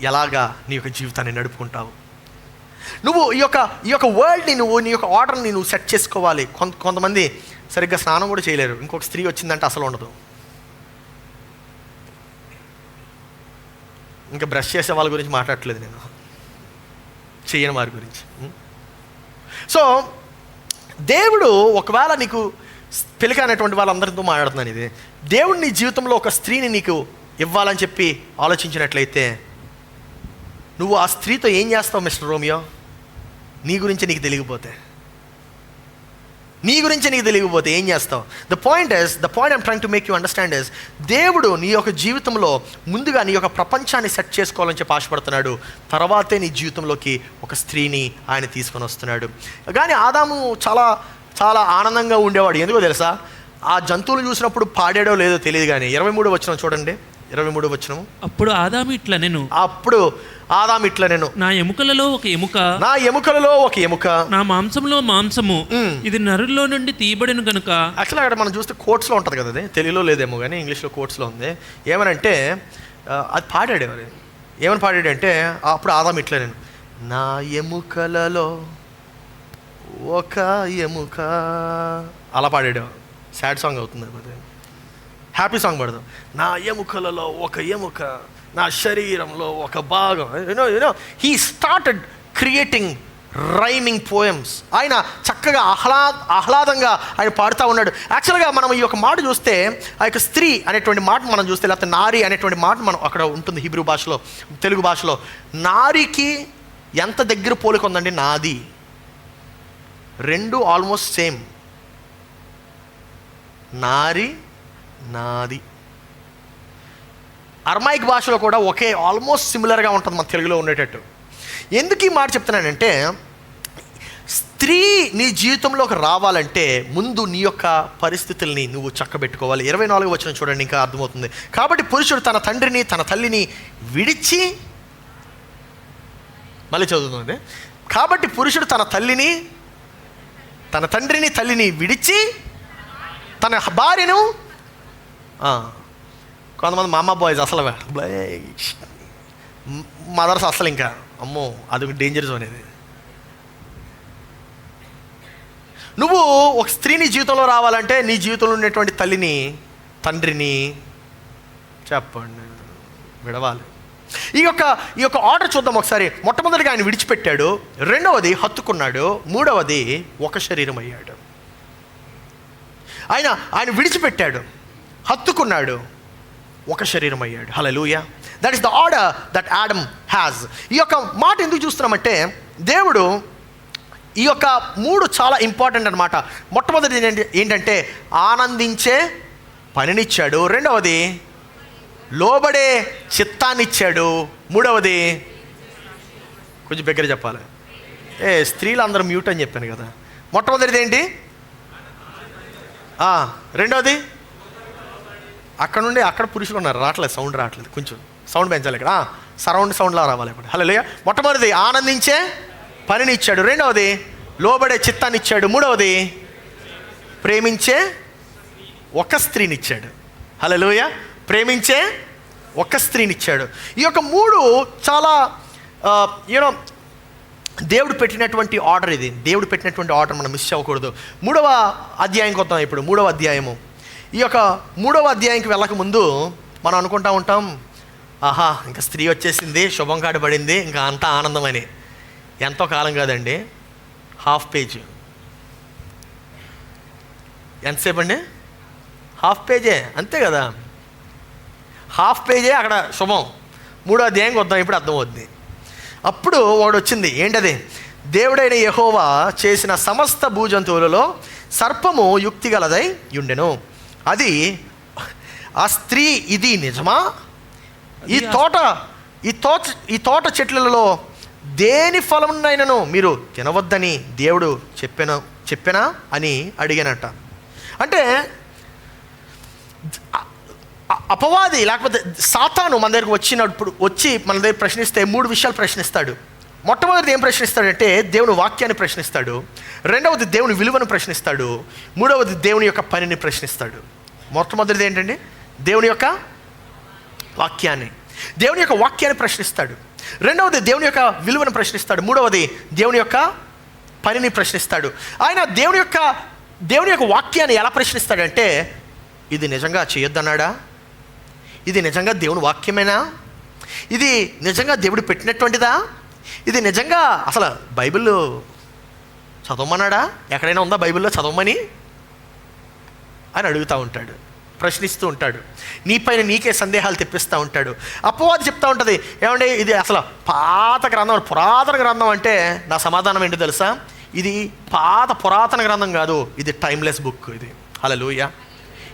ఎలాగా నీ యొక్క జీవితాన్ని నడుపుకుంటావు? నువ్వు ఈ యొక్క వరల్డ్ని నీ యొక్క ఆర్డర్ని నువ్వు సెట్ చేసుకోవాలి. కొంతమంది సరిగ్గా స్నానం కూడా చేయలేరు. ఇంకొక స్త్రీ వచ్చిందంటే అసలు ఉండదు. ఇంకా బ్రష్ చేసే వాళ్ళ గురించి మాట్లాడట్లేదు నేను, చేయని వారి గురించి. సో దేవుడు ఒకవేళ నీకు పెళ్ళిక అనేటువంటి వాళ్ళందరితో మాట్లాడుతున్నాను. ఇది దేవుడు నీ జీవితంలో ఒక స్త్రీని నీకు ఇవ్వాలని చెప్పి ఆలోచించినట్లయితే నువ్వు ఆ స్త్రీతో ఏం చేస్తావు మిస్టర్ రోమియో? నీ గురించి నీకు తెలియకపోతే ఏం చేస్తావు? The point I'm trying to make you understand is, దేవుడు నీ యొక్క జీవితంలో ముందుగా నీ యొక్క ప్రపంచాన్ని సెట్ చేసుకోవాలని చెప్పి ఆశపడుతున్నాడు. తర్వాతే నీ జీవితంలోకి ఒక స్త్రీని ఆయన తీసుకొని వస్తున్నాడు. కానీ ఆదాము చాలా చాలా ఆనందంగా ఉండేవాడు. ఎందుకో తెలుసా? ఆ జంతువులు చూసినప్పుడు పాడాడో లేదో తెలియదు. కానీ 23 వచనం చూడండి, 23 వచనం. అప్పుడు ఆదాము ఇట్లా నేను నా ఎముకలలో ఒక ఎముక నా మాంసంలో మాంసము, ఇది నరుల్లో నుండి తీయబడిన గనుక. యాక్చువల్గా అక్కడ మనం చూస్తే కోట్స్లో ఉంటుంది కదా, అది తెలుగులో లేదేమో కానీ ఇంగ్లీష్లో కోట్స్లో ఉంది. ఏమనంటే అది పాడాడు. ఏమని పాడాడంటే, అప్పుడు ఆదాము ఇట్లా నేను నా ఎముకలలో ఒక ఎముక, అలా పాడాడు. సాడ్ సాంగ్ అవుతుంది, హ్యాపీ సాంగ్ పడదు. నా ఎముకలలో ఒక ఎముక, నా శరీరంలో ఒక భాగం. You know he started creating rhyming poems. ఆయన చక్కగా ఆహ్లాదంగా ఆయన పాడుతూ ఉన్నాడు. యాక్చువల్గా మనం ఈ యొక్క మాట చూస్తే, ఆ యొక్క స్త్రీ అనేటువంటి మాట మనం చూస్తే, లేకపోతే నారి అనేటువంటి మాట మనం అక్కడ ఉంటుంది హీబ్రూ భాషలో, తెలుగు భాషలో. నారికి ఎంత దగ్గర పోలిక ఉందండి? నాది. రెండు ఆల్మోస్ట్ సేమ్. నారి, నాది. అర్మాయిక్ భాషలో కూడా ఒకే ఆల్మోస్ట్ సిమిలర్గా ఉంటుంది మన తెలుగులో ఉండేటట్టు. ఎందుకు ఈ మాట చెప్తున్నానంటే, స్త్రీ నీ జీవితంలోకి రావాలంటే ముందు నీ యొక్క పరిస్థితుల్ని నువ్వు చక్కబెట్టుకోవాలి. 24 వచనం చూడండి, ఇంకా అర్థమవుతుంది. కాబట్టి పురుషుడు తన తండ్రిని తన తల్లిని విడిచి, మళ్ళీ చదువుతుంది. కాబట్టి పురుషుడు తన తండ్రిని తల్లిని విడిచి తన భార్యను, కొంతమంది మా అమ్మ బాయ్స్ అసలు మదర్స్ అసలు ఇంకా అమ్మో అది డేంజర్ జోన్. ఇది నువ్వు ఒక స్త్రీని జీవితంలో రావాలంటే నీ జీవితంలో ఉన్నటువంటి తల్లిని తండ్రిని విడవాలి. ఈ యొక్క ఆర్డర్ చూద్దాం ఒకసారి. మొట్టమొదటిగా ఆయన విడిచిపెట్టాడు, రెండవది హత్తుకున్నాడు, మూడవది ఒక శరీరం అయ్యాడు. ఆయన విడిచిపెట్టాడు, హత్తుకున్నాడు, ఒక శరీరం అయ్యాడు. Hallelujah. That is the order that Adam has. ఈ యొక్క మాట ఎందుకు చూస్తున్నామంటే, దేవుడు ఈ యొక్క 3 చాలా ఇంపార్టెంట్ అనమాట. మొట్టమొదటి ఏంటంటే ఆనందించే పనినిచ్చాడు, రెండవది లోబడే చిత్తాన్నిచ్చాడు, మూడవది కొంచెం దగ్గర చెప్పాలి. స్త్రీలు అందరూ మ్యూట్ అని చెప్పాను కదా. మొట్టమొదటిది ఏంటి? రెండవది అక్కడ నుండి అక్కడ పురుషులు ఉన్నారు, రావట్లేదు, సౌండ్ రావట్లేదు, కొంచెం సౌండ్ పెంచాలి ఇక్కడ. సరౌండ్ సౌండ్లా రావాలి ఇప్పుడు. హల్లెలూయా. మొట్టమొదటిది ఆనందించే పనిని ఇచ్చాడు, రెండవది లోబడే చిత్తాన్ని ఇచ్చాడు, మూడవది ప్రేమించే ఒక స్త్రీని ఇచ్చాడు. హల్లెలూయా. ప్రేమించే ఒక స్త్రీని ఇచ్చాడు. ఈ యొక్క 3 చాలా దేవుడు పెట్టినటువంటి ఆర్డర్. ఇది దేవుడు పెట్టినటువంటి ఆర్డర్, మనం మిస్ అవ్వకూడదు. 3వ అధ్యాయంకి వద్దాం ఇప్పుడు. 3వ అధ్యాయము. ఈ యొక్క 3వ అధ్యాయంకి వెళ్ళక ముందు మనం అనుకుంటా ఉంటాం, ఆహా ఇంకా స్త్రీ వచ్చేసింది, శుభం కాడబడింది, ఇంకా అంతా ఆనందమని. ఎంతో కాలం కాదండి, హాఫ్ పేజ్. ఎంతసేపు అండి? హాఫ్ పేజే, అంతే కదా. హాఫ్ పేజే అక్కడ శుభం. 3వ అధ్యాయంకి వద్దాం, ఇప్పుడు అర్థమవుద్ది. అప్పుడు వాడు వచ్చింది, ఏంటది? దేవుడైన యెహోవా చేసిన సమస్త భూజంతువులలో సర్పము యుక్తి గలదై ఉండెను. అది ఆ స్త్రీ, ఇది నిజమా? ఈ తోట చెట్లలో దేని ఫలమునైనను మీరు తినవద్దని దేవుడు చెప్పెనా అని అడిగానట. అంటే అపవాది లేకపోతే సాతాను మన దగ్గరకు వచ్చి మన దగ్గర ప్రశ్నిస్తే 3 విషయాలు ప్రశ్నిస్తాడు. మొట్టమొదటిది ఏం ప్రశ్నిస్తాడంటే దేవుని వాక్యాన్ని ప్రశ్నిస్తాడు. రెండవది దేవుని విలువను ప్రశ్నిస్తాడు. మూడవది దేవుని యొక్క పనిని ప్రశ్నిస్తాడు. మొట్టమొదటిది ఏంటండి? దేవుని యొక్క వాక్యాన్ని ప్రశ్నిస్తాడు. రెండవది దేవుని యొక్క విలువను ప్రశ్నిస్తాడు. మూడవది దేవుని యొక్క పనిని ప్రశ్నిస్తాడు. ఆయన దేవుని యొక్క వాక్యాన్ని ఎలా ప్రశ్నిస్తాడంటే, ఇది నిజంగా చేయొద్దన్నాడా? ఇది నిజంగా దేవుని వాక్యమేనా? ఇది నిజంగా దేవుడు పెట్టినటువంటిదా? ఇది నిజంగా అసలు బైబిల్ చదవమన్నాడా? ఎక్కడైనా ఉందా బైబిల్లో చదవమని అని అడుగుతూ ఉంటాడు, ప్రశ్నిస్తూ ఉంటాడు. నీపైన నీకే సందేహాలు తెప్పిస్తూ ఉంటాడు. అపవాది చెప్తూ ఉంటుంది, ఏమంటే ఇది అసలు పురాతన గ్రంథం అంటే నా సమాధానం ఏంటో తెలుసా? ఇది పురాతన గ్రంథం కాదు, ఇది టైమ్లెస్ బుక్. ఇది హల్లెలూయా,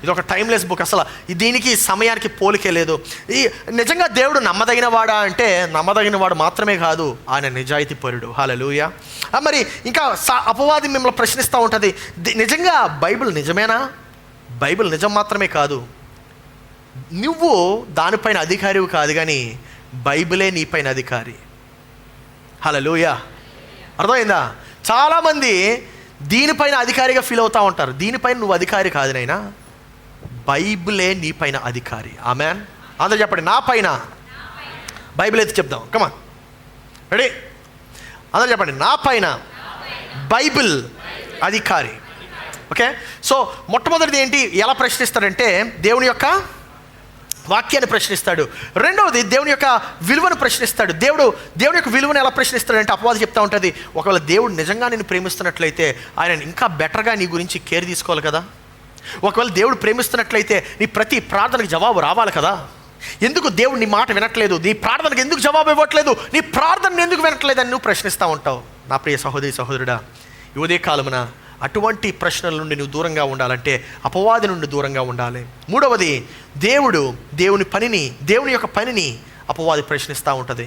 ఇది ఒక టైమ్లెస్ బుక్. అసలు దీనికి సమయానికి పోలికే లేదు. ఈ నిజంగా దేవుడు నమ్మదగినవాడా అంటే నమ్మదగినవాడు మాత్రమే కాదు, ఆయన నిజాయితీ పరుడు. హల్లెలూయా. మరి ఇంకా అపవాది మిమ్మల్ని ప్రశ్నిస్తూ ఉంటుంది, నిజంగా బైబిల్ నిజమేనా? బైబిల్ నిజం మాత్రమే కాదు, నువ్వు దానిపైన అధికారివి కాదు, కానీ బైబిలే నీపైన అధికారి. హల్లెలూయా. అర్థమైందా? చాలామంది దీనిపైన అధికారిగా ఫీల్ అవుతూ ఉంటారు. దీనిపైన నువ్వు అధికారి కాదు నైనా, బైబిలే నీపైన అధికారి. ఆమెన్. అందరూ చెప్పండి, నా పైన. బైబిల్ అయితే చెప్దాం, కమాన్, రెడీ? అందరూ చెప్పండి, నా పైన బైబిల్ అధికారి. ఓకే, సో మొట్టమొదటిది ఏంటి, ఎలా ప్రశ్నిస్తాడంటే దేవుని యొక్క వాక్యాన్ని ప్రశ్నిస్తాడు. రెండవది దేవుని యొక్క విలువను ప్రశ్నిస్తాడు. దేవుని యొక్క విలువను ఎలా ప్రశ్నిస్తాడంటే, అపవాది చెప్తా ఉంటుంది, ఒకవేళ దేవుడు నిజంగా నేను ప్రేమిస్తున్నట్లయితే ఆయన ఇంకా బెటర్గా నీ గురించి కేర్ తీసుకోవాలి కదా. ఒకవేళ దేవుడు ప్రేమిస్తున్నట్లయితే నీ ప్రతి ప్రార్థనకు జవాబు రావాలి కదా. ఎందుకు దేవుడు నీ మాట వినట్లేదు? నీ ప్రార్థనకు ఎందుకు జవాబు ఇవ్వట్లేదు? నీ ప్రార్థనను ఎందుకు వినట్లేదు అని నువ్వు ప్రశ్నిస్తూ ఉంటావు. నా ప్రియ సహోదరుడా, ఈ ఉదయకాలమున అటువంటి ప్రశ్నల నుండి నువ్వు దూరంగా ఉండాలంటే అపవాది నుండి దూరంగా ఉండాలి. మూడవది, దేవుని యొక్క పనిని అపవాది ప్రశ్నిస్తూ ఉంటుంది.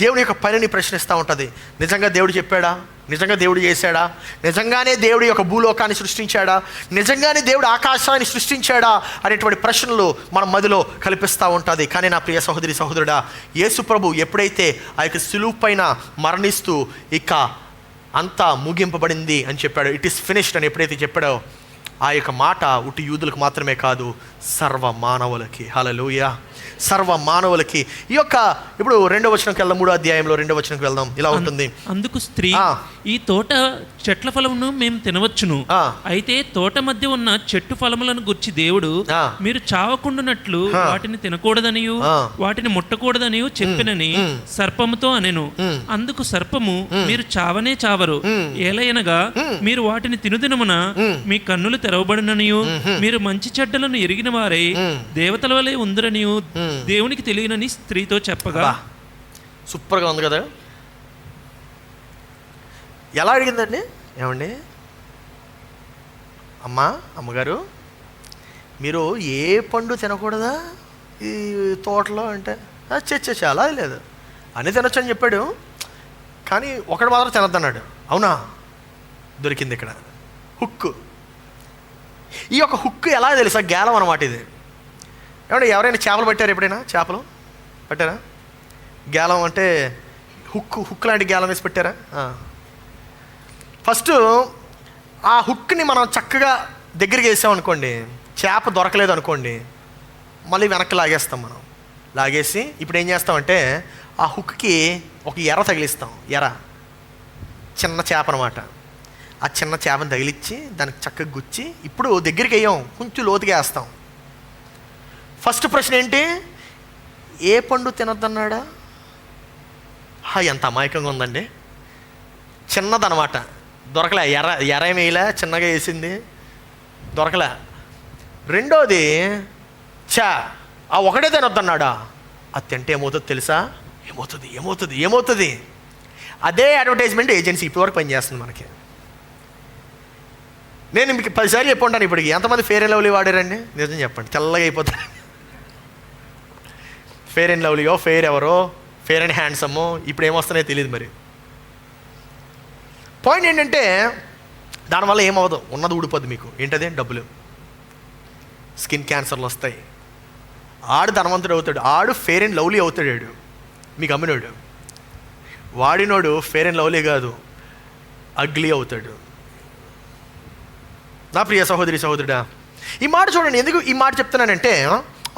దేవుని యొక్క పనిని ప్రశ్నిస్తూ ఉంటుంది. నిజంగా దేవుడు చెప్పాడా? నిజంగా దేవుడు చేశాడా? నిజంగానే దేవుడు యొక్క భూలోకాన్ని సృష్టించాడా? నిజంగానే దేవుడు ఆకాశాన్ని సృష్టించాడా అనేటువంటి ప్రశ్నలు మన మదిలో కల్పిస్తూ ఉంటుంది. కానీ నా ప్రియ సహోదరుడా, యేసు ప్రభు ఎప్పుడైతే ఆ యొక్క సిలువ పైన మరణిస్తూ ఇక అంతా ముగింపబడింది అని చెప్పాడు, ఇట్ ఈస్ ఫినిష్డ్ అని ఎప్పుడైతే చెప్పాడో, ఆ యొక్క మాట ఉట్టి యూదులకు మాత్రమే కాదు, సర్వ మానవులకి. హల్లెలూయా, సర్వ మానవులకి. ఈ యొక్క ఇప్పుడు 2వ వచనంకి వెళ్దాం, 3వ అధ్యాయంలో 2వ వచనంకి వెళ్దాం. ఇలా ఉంటుంది, అందుకు స్త్రీ, ఈ తోట చెట్ల ఫలమును మేము తినవచ్చును, అయితే తోట మధ్య ఉన్న చెట్టు ఫలములను గుర్చి దేవుడు మీరు చావకుండానట్లు వాటిని తినకూడదనియు వాటిని ముట్టకూడదనియు చెప్పినని సర్పముతో అనెను. అందుకు సర్పము, మీరు చావనే చావరు, ఏలయనగా మీరు వాటిని తినుదినమున మీ కన్నులు తెరవబడిననియు మీరు మంచి చెడ్డలను ఎరిగిన వారై దేవతల వలె ఉందరనియు దేవునికి తెలియనని స్త్రీతో చెప్పగా. సూపర్గా ఉంది కదా. ఎలా అడిగిందండి? ఏమండి అమ్మగారు, మీరు ఏ పండు తినకూడదా ఈ తోటలో అంటే, చాలా లేదు అన్నీ తినొచ్చు అని చెప్పాడు, కానీ ఒకటి మాత్రం తినొద్దన్నాడు. అవునా? దొరికింది ఇక్కడ హుక్కు. ఈ యొక్క హుక్కు ఎలా తెలుసా? గేలం అన్నమాట ఇది. ఏమంటే ఎవరైనా చేపలు పట్టారు? ఎప్పుడైనా చేపలు పట్టారా? గేలం అంటే హుక్ లాంటి గేలం వేసి పెట్టారా? ఫస్ట్ ఆ హుక్ని మనం చక్కగా దగ్గరికి వేసామనుకోండి, చేప దొరకలేదు అనుకోండి, మళ్ళీ వెనక్కి లాగేస్తాం. మనం లాగేసి ఇప్పుడు ఏం చేస్తామంటే ఆ హుక్కి ఒక ఎర తగిలిస్తాం. ఎర చిన్న చేప అనమాట. ఆ చిన్న చేపను తగిలిచ్చి దానికి చక్కగా గుచ్చి ఇప్పుడు దగ్గరికి వేయం, కొంచెం లోతుగా వేస్తాం. ఫస్ట్ ప్రశ్న ఏంటి? ఏ పండు తినొద్దన్నాడా? ఎంత అమాయకంగా ఉందండి. చిన్నదనమాట, దొరకలే. ఎర వేయలే, చిన్నగా వేసింది, దొరకలే. రెండోది ఆ ఒకటే తినొద్దన్నాడా? అది తింటే ఏమవుతుంది తెలుసా? ఏమవుతుంది అదే అడ్వర్టైజ్మెంట్ ఏజెన్సీ ఇప్పటివరకు పనిచేస్తుంది మనకి. నేను మీకు 10 సార్లు చెప్పి ఉంటాను ఇప్పటికి. ఎంతమంది ఫెయిర్ అండ్ లవ్లీ వాడారండి? నిజం చెప్పండి, తెల్లగా అయిపోతారు. ఫెయిర్ అండ్ లవ్లీయో, ఫెయిర్ ఎవరో, ఫెయిర్ అండ్ హ్యాండ్సమ్మో ఇప్పుడు ఏమొస్తున్నాయో తెలియదు. మరి పాయింట్ ఏంటంటే దానివల్ల ఏమవ్వదు, ఉన్నది ఊడిపోద్ది మీకు. ఏంటది? డబ్బులు, స్కిన్ క్యాన్సర్లు వస్తాయి. ఆడు ధనవంతుడు అవుతాడు, ఆడు ఫెయిర్ అండ్ లవ్లీ అవుతాడు. మీకు అమ్మినోడు వాడినోడు ఫెయిర్ అండ్ లవ్లీ కాదు, అగ్లీ అవుతాడు. నా ప్రియ సహోదరి సహోదరుడా, ఈ మాట చూడండి. ఎందుకు ఈ మాట చెప్తున్నానంటే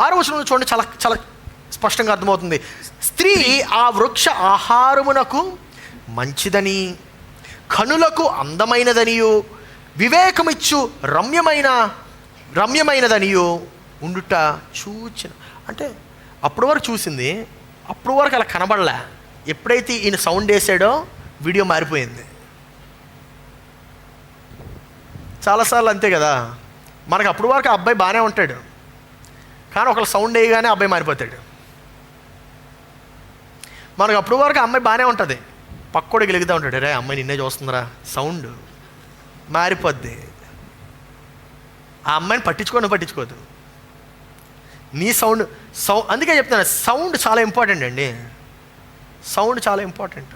6వ వచనంలో చూడండి, చాలా చాలా స్పష్టంగా అర్థమవుతుంది. స్త్రీ ఆ వృక్ష ఆహారమునకు మంచిదని, కనులకు అందమైనదనియు, వివేకమిచ్చు రమ్యమైనదనియు ఉండుట చూచిన. అంటే అప్పటి వరకు చూసింది, అప్పటి వరకు అలా కనబడలే. ఎప్పుడైతే ఈయన సౌండ్ వేసాడో వీడియో మారిపోయింది. చాలాసార్లు అంతే కదా, మనకు అప్పటి వరకు ఆ అబ్బాయి బాగానే ఉంటాడు, కానీ ఒకళ్ళు సౌండ్ వేయగానే అబ్బాయి మారిపోతాడు. మనకు అప్పటి వరకు అమ్మాయి బాగానే ఉంటుంది, పక్కోడికి వెలుగుతూ ఉంటాడు, రే అమ్మాయి నిన్నే చూస్తుందిరా, సౌండ్ మారిపోద్ది. ఆ అమ్మాయిని పట్టించుకోదు, నీ సౌండ్ అందుకే చెప్తాను, సౌండ్ చాలా ఇంపార్టెంట్ అండి. సౌండ్ చాలా ఇంపార్టెంట్.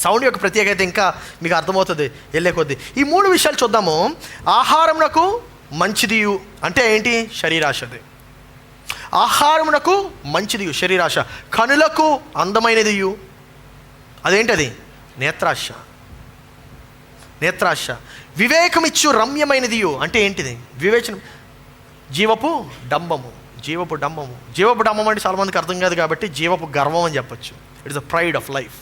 సౌండ్ యొక్క ప్రత్యేకత ఇంకా మీకు అర్థమవుతుంది వెళ్ళే కొద్దీ. ఈ 3 విషయాలు చూద్దాము. ఆహారమునకు మంచిదియు అంటే ఏంటి? శరీరాశది. ఆహారమునకు మంచిదియు శరీరాశ. కనులకు అందమైనదియు అదేంటది? నేత్రాశ. వివేకమిచ్చు రమ్యమైనదియు అంటే ఏంటిది? వివేచనం. జీవపు డంబము అంటే చాలామందికి అర్థం కాదు కాబట్టి జీవపు గర్వం అని చెప్పచ్చు. It's the pride of life.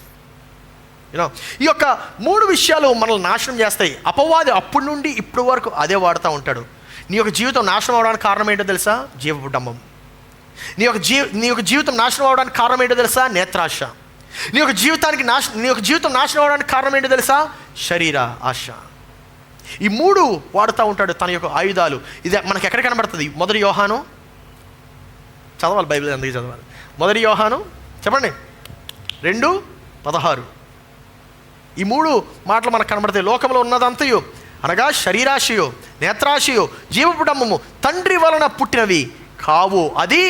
ఈ యొక్క 3 విషయాలు మనల్ని నాశనం చేస్తాయి. అపవాది అప్పటి నుండి ఇప్పటి వరకు అదే వాడుతూ ఉంటాడు. నీ యొక్క జీవితం నాశనం అవడానికి కారణం ఏంటో తెలుసా? జీవపు డంబం. నీ యొక్క జీవితం నాశనం అవడానికి కారణం ఏంటో తెలుసా? నేత్రాశ. నీ యొక్క జీవితం నాశనం అవడానికి కారణం ఏంటో తెలుసా? శరీర ఆశ. ఈ 3 వాడుతూ ఉంటాడు తన యొక్క ఆయుధాలు. ఇది మనకి ఎక్కడ కనబడుతుంది? 1 యోహాను చదవాలి, బైబిల్ అందుకే చదవాలి. 1 యోహాను చెప్పండి 2:16. ఈ 3 మాటలు మనకు కనబడతాయి. లోకంలో ఉన్నదంతయు అనగా శరీరాశయో, నేత్రాశయో, జీవపు డంబము తండ్రి వలన పుట్టినవి కావు, అది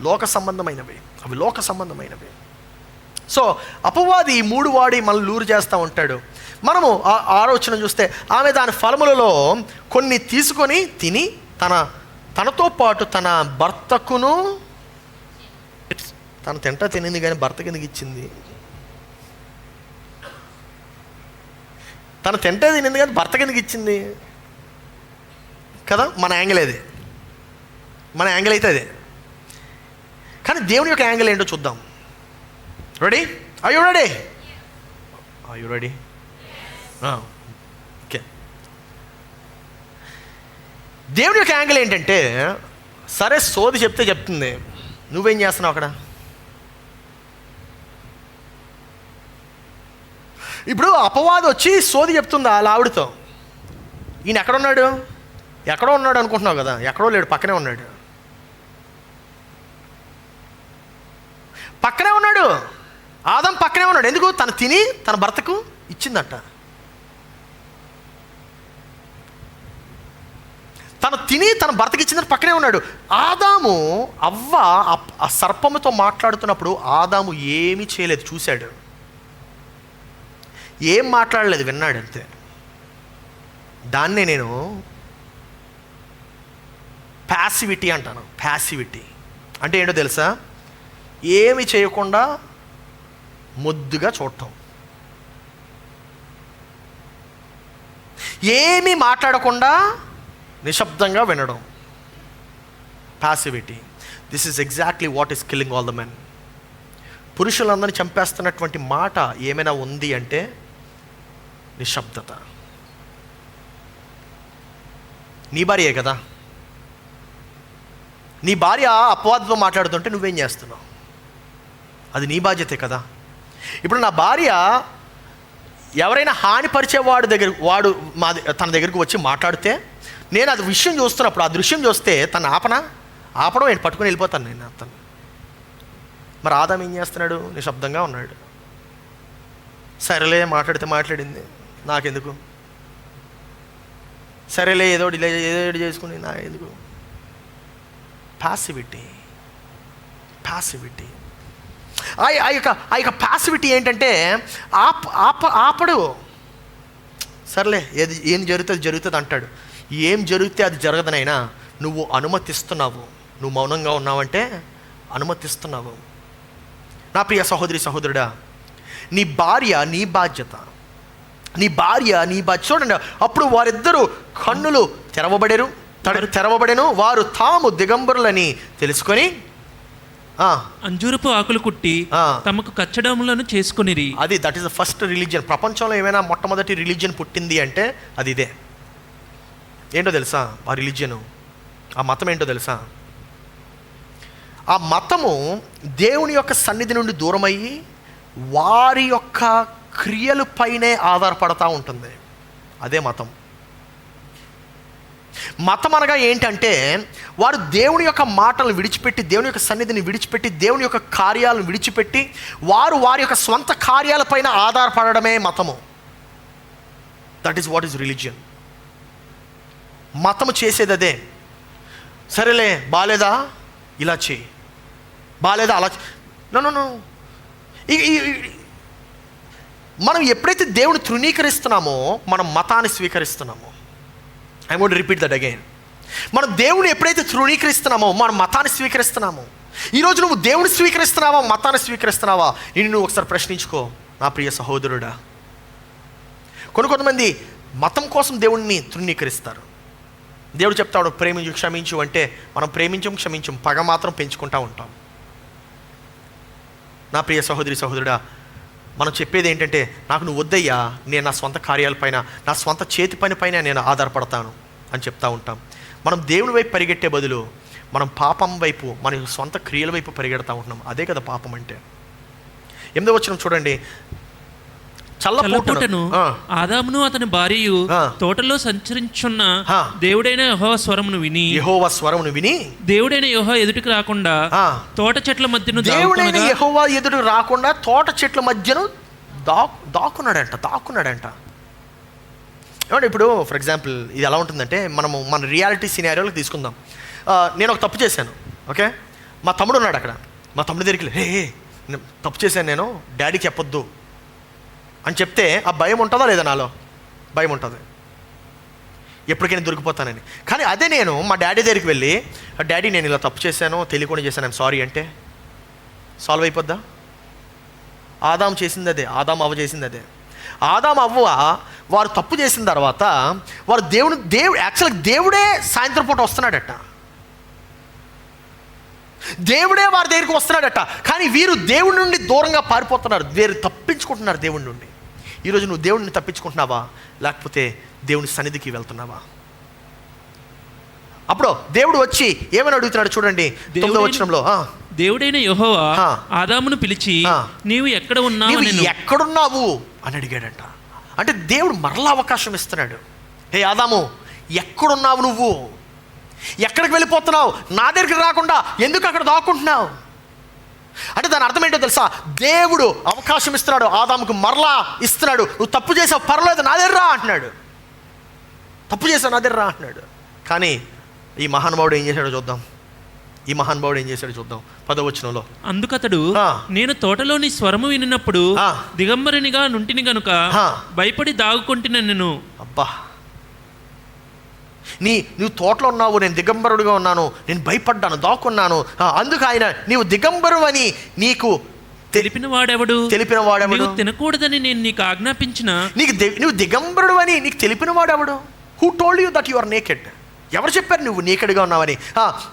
లోక సంబంధమైనవి. సో అపవాది ఈ 3 వాడి మనల్ని లూరు చేస్తూ ఉంటాడు. మనము ఆ ఆలోచన చూస్తే ఆమె దాని ఫలములలో కొన్ని తీసుకొని తిని తనతో పాటు తన భర్తకును, తను తినింది కానీ భర్తకి ఎందుకు ఇచ్చింది? తను తినింది కానీ భర్తకి ఎందుకు ఇచ్చింది కదా? మన యాంగిల్ అయితే అదే. కానీ దేవుని యొక్క యాంగిల్ ఏంటో చూద్దాం. Ready? Are you ready? Okay. దేవుని యొక్క యాంగిల్ ఏంటంటే, సరే సోది చెప్తుంది, నువ్వేం చేస్తున్నావు అక్కడ? ఇప్పుడు అపవాది వచ్చి సోది చెప్తుందా అలా ఆవిడతో? ఈయన ఎక్కడో ఉన్నాడు అనుకుంటున్నావు కదా? ఎక్కడో లేడు, పక్కనే ఉన్నాడు. ఆదం పక్కనే ఉన్నాడు. ఎందుకు? తను తిని తన భర్తకు ఇచ్చిందట. తను తిని తన భర్తకి ఇచ్చిందని పక్కనే ఉన్నాడు. ఆదాము అవ్వ ఆ సర్పముతో మాట్లాడుతున్నప్పుడు ఆదాము ఏమీ చేయలేదు, చూశాడు. ఏం మాట్లాడలేదు, విన్నాడు అంతే. దాన్నే నేను ప్యాసివిటీ అంటాను. ప్యాసివిటీ అంటే ఏంటో తెలుసా? ఏమి చేయకుండా ముద్దుగా చూడటం, ఏమీ మాట్లాడకుండా నిశ్శబ్దంగా వినడం. Passivity. This is exactly what is killing all the men. పురుషులందరినీ చంపేస్తున్నటువంటి మాట ఏమైనా ఉంది అంటే నిశ్శబ్దత. నీ భార్యే కదా, నీ భార్య అపవాదంతో మాట్లాడుతుంటే నువ్వేం చేస్తున్నావు? అది నీ బాధ్యతే కదా. ఇప్పుడు నా భార్య ఎవరైనా హానిపరిచేవాడు తన దగ్గరకు వచ్చి మాట్లాడితే నేను అది విషయం చూస్తున్నప్పుడు, ఆ దృశ్యం చూస్తే తను ఆపడం ఏంటి? పట్టుకుని వెళ్ళిపోతాను నేను అతను. మరి ఆదాం ఏం చేస్తున్నాడు? నిశ్శబ్దంగా ఉన్నాడు. సరేలే మాట్లాడితే మాట్లాడింది, నాకెందుకు, సరేలే ఏదో చేసుకుని నా ఎందుకు. పాసివిటీ. ఆ యొక్క పాసివిటీ ఏంటంటే ఆపడు. సర్లే ఏం జరుగుతుంది అంటాడు. ఏం జరిగితే అది జరగదనైనా నువ్వు అనుమతిస్తున్నావు. నువ్వు మౌనంగా ఉన్నావంటే అనుమతిస్తున్నావు. నా ప్రియ సహోదరి సహోదరుడా, నీ భార్య నీ బాధ్యత. చూడండి, అప్పుడు వారిద్దరూ కన్నులు తెరవబడెను, వారు తాము దిగంబరులని తెలుసుకొని అంజూరపు ఆకులు కుట్టి తమకు కచ్చడములను చేసుకొనిరి. అది that is the first religion. ప్రపంచంలో ఏమైనా మొట్టమొదటి రిలీజియన్ పుట్టింది అంటే అది ఇదే. ఏంటో తెలుసా ఆ రిలీజియను, ఆ మతం ఏంటో తెలుసా? ఆ మతము దేవుని యొక్క సన్నిధి నుండి దూరమయ్యి వారి యొక్క క్రియలపైనే ఆధారపడతా ఉంటుంది. అదే మతం. మతం అనగా ఏంటంటే వారు దేవుని యొక్క మాటలను విడిచిపెట్టి, దేవుని యొక్క సన్నిధిని విడిచిపెట్టి, దేవుని యొక్క కార్యాలను విడిచిపెట్టి వారి యొక్క స్వంత కార్యాలపైన ఆధారపడడమే మతము. That is what is religion. మతము చేసేది అదే. సరేలే, బాలేదా ఇలా చేయి, బాలేదా అలా. నో. మనం ఎప్పుడైతే దేవుని తృణీకరిస్తున్నామో మనం మతాన్ని స్వీకరిస్తున్నామో. I want repeat that again. మనం దేవుని ఎప్పుడైతే తృణీకరిస్తున్నామో మనం మతాన్ని స్వీకరిస్తున్నాము. ఈరోజు నువ్వు దేవుని స్వీకరిస్తున్నావా, మతాన్ని స్వీకరిస్తున్నావా? నువ్వు ఒకసారి ప్రశ్నించుకో నా ప్రియ సహోదరుడా. కొంతమంది మతం కోసం దేవుణ్ణి తృణీకరిస్తారు. దేవుడు చెప్తాడు ప్రేమించు క్షమించు అంటే మనం క్షమించం, పగ మాత్రం పెంచుకుంటూ ఉంటాం. నా ప్రియ సహోదరి సహోదరుడా, మనం చెప్పేది ఏంటంటే నాకు నువ్వు వద్దయ్యా, నేను నా స్వంత కార్యాలపైన, నా స్వంత చేతి పైన నేను ఆధారపడతాను అని చెప్తూ ఉంటాం. మనం దేవుని వైపు పరిగెట్టే బదులు మనం పాపం వైపు, మన స్వంత క్రియల వైపు పరిగెడతా ఉంటున్నాం. అదే కదా పాపం అంటే. 8వ వచనం చూడండి. చల్లపూటను ఆదామును అతని భార్యయు తోటలో సంచరించున్న దేవుడైన యెహోవా స్వరమును విని దేవుడైన యెహోవా ఎదుటికి రాకుండా తోట చెట్ల మధ్యను దాక్కున్నాడంట. ఏమంటే ఇప్పుడు ఫర్ ఎగ్జాంపుల్ ఇది ఎలా ఉంటుందంటే మన రియాలిటీ సినారియోలకు తీసుకుందాం. నేను ఒక తప్పు చేశాను, ఓకే. మా తమ్ముడు ఉన్నాడు అక్కడ. మా తమ్ముడి దగ్గరికి హే తప్పు చేశాను నేను, డాడీకి చెప్పొద్దు అని చెప్తే ఆ భయం ఉంటుందా లేదా? నాలో భయం ఉంటుంది, ఎప్పటికైనా దొరికిపోతానని. కానీ అదే నేను మా డాడీ దగ్గరికి వెళ్ళి, డాడీ నేను ఇలా తప్పు చేశాను, తెలియకుండా చేశాను, ఐమ్ సారీ అంటే సాల్వ్ అయిపోద్దా? ఆదాం చేసింది అదే, ఆదాం అవ్వ చేసింది అదే. ఆదాం అవ్వ వారు తప్పు చేసిన తర్వాత వారు యాక్చువల్గా దేవుడే సాయంత్రం పూట వస్తున్నాడట, దేవుడే వారి దగ్గరికి వస్తున్నాడట. కానీ వీరు దేవుడి నుండి దూరంగా పారిపోతున్నారు, వీరు తప్పించుకుంటున్నారు దేవుడి నుండి. ఈరోజు నువ్వు దేవుడిని తప్పించుకుంటున్నావా, లేకపోతే దేవుని సన్నిధికి వెళ్తున్నావా? అప్పుడు దేవుడు వచ్చి ఏమని అడుగుతున్నాడు చూడండి 9వ వచనంలో. దేవుడైన యెహోవా ఆదామును పిలిచి నీవు ఎక్కడున్నావు అని అడిగాడంట. అంటే దేవుడు మరలా అవకాశం ఇస్తున్నాడు. హే ఆదాము, ఎక్కడున్నావు నువ్వు? ఎక్కడికి వెళ్ళిపోతున్నావు? నా దగ్గరికి రాకుండా ఎందుకు అక్కడ దాక్కుంటున్నావు? అంటే దాని అర్థం ఏంటో తెలుసా? దేవుడు అవకాశం ఇస్తున్నాడు, ఆదాముకు మరలా ఇస్తున్నాడు. నువ్వు తప్పు చేసావు, పర్లేదు, నా దగ్గర రా అంటున్నాడు. తప్పు చేసావు, నా దగ్గర రా అంటున్నాడు. కానీ ఈ మహానుభావుడు ఏం చేశాడో చూద్దాం. 10వ వచనంలో, అందుకతడు నేను తోటలోని స్వరము వినినప్పుడు దిగంబరునిగా నుంటిని గనుక భయపడి దాగుకొంటిన నేను. అబ్బా, నువ్వు తోటలో ఉన్నావు, నేను దిగంబరుడుగా ఉన్నాను, నేను భయపడ్డాను, దాక్కున్నాను. అందుకు ఆయన నీవు దిగంబరు అని నీకు తెలిపిన వాడెవడు తినకూడదని నేను నీకు ఆజ్ఞాపించిన నువ్వు దిగంబరుడు అని నీకు తెలిపిన వాడెవడు? Who told you that you are naked? ఎవరు చెప్పారు నువ్వు నేకెడ్గా ఉన్నావని?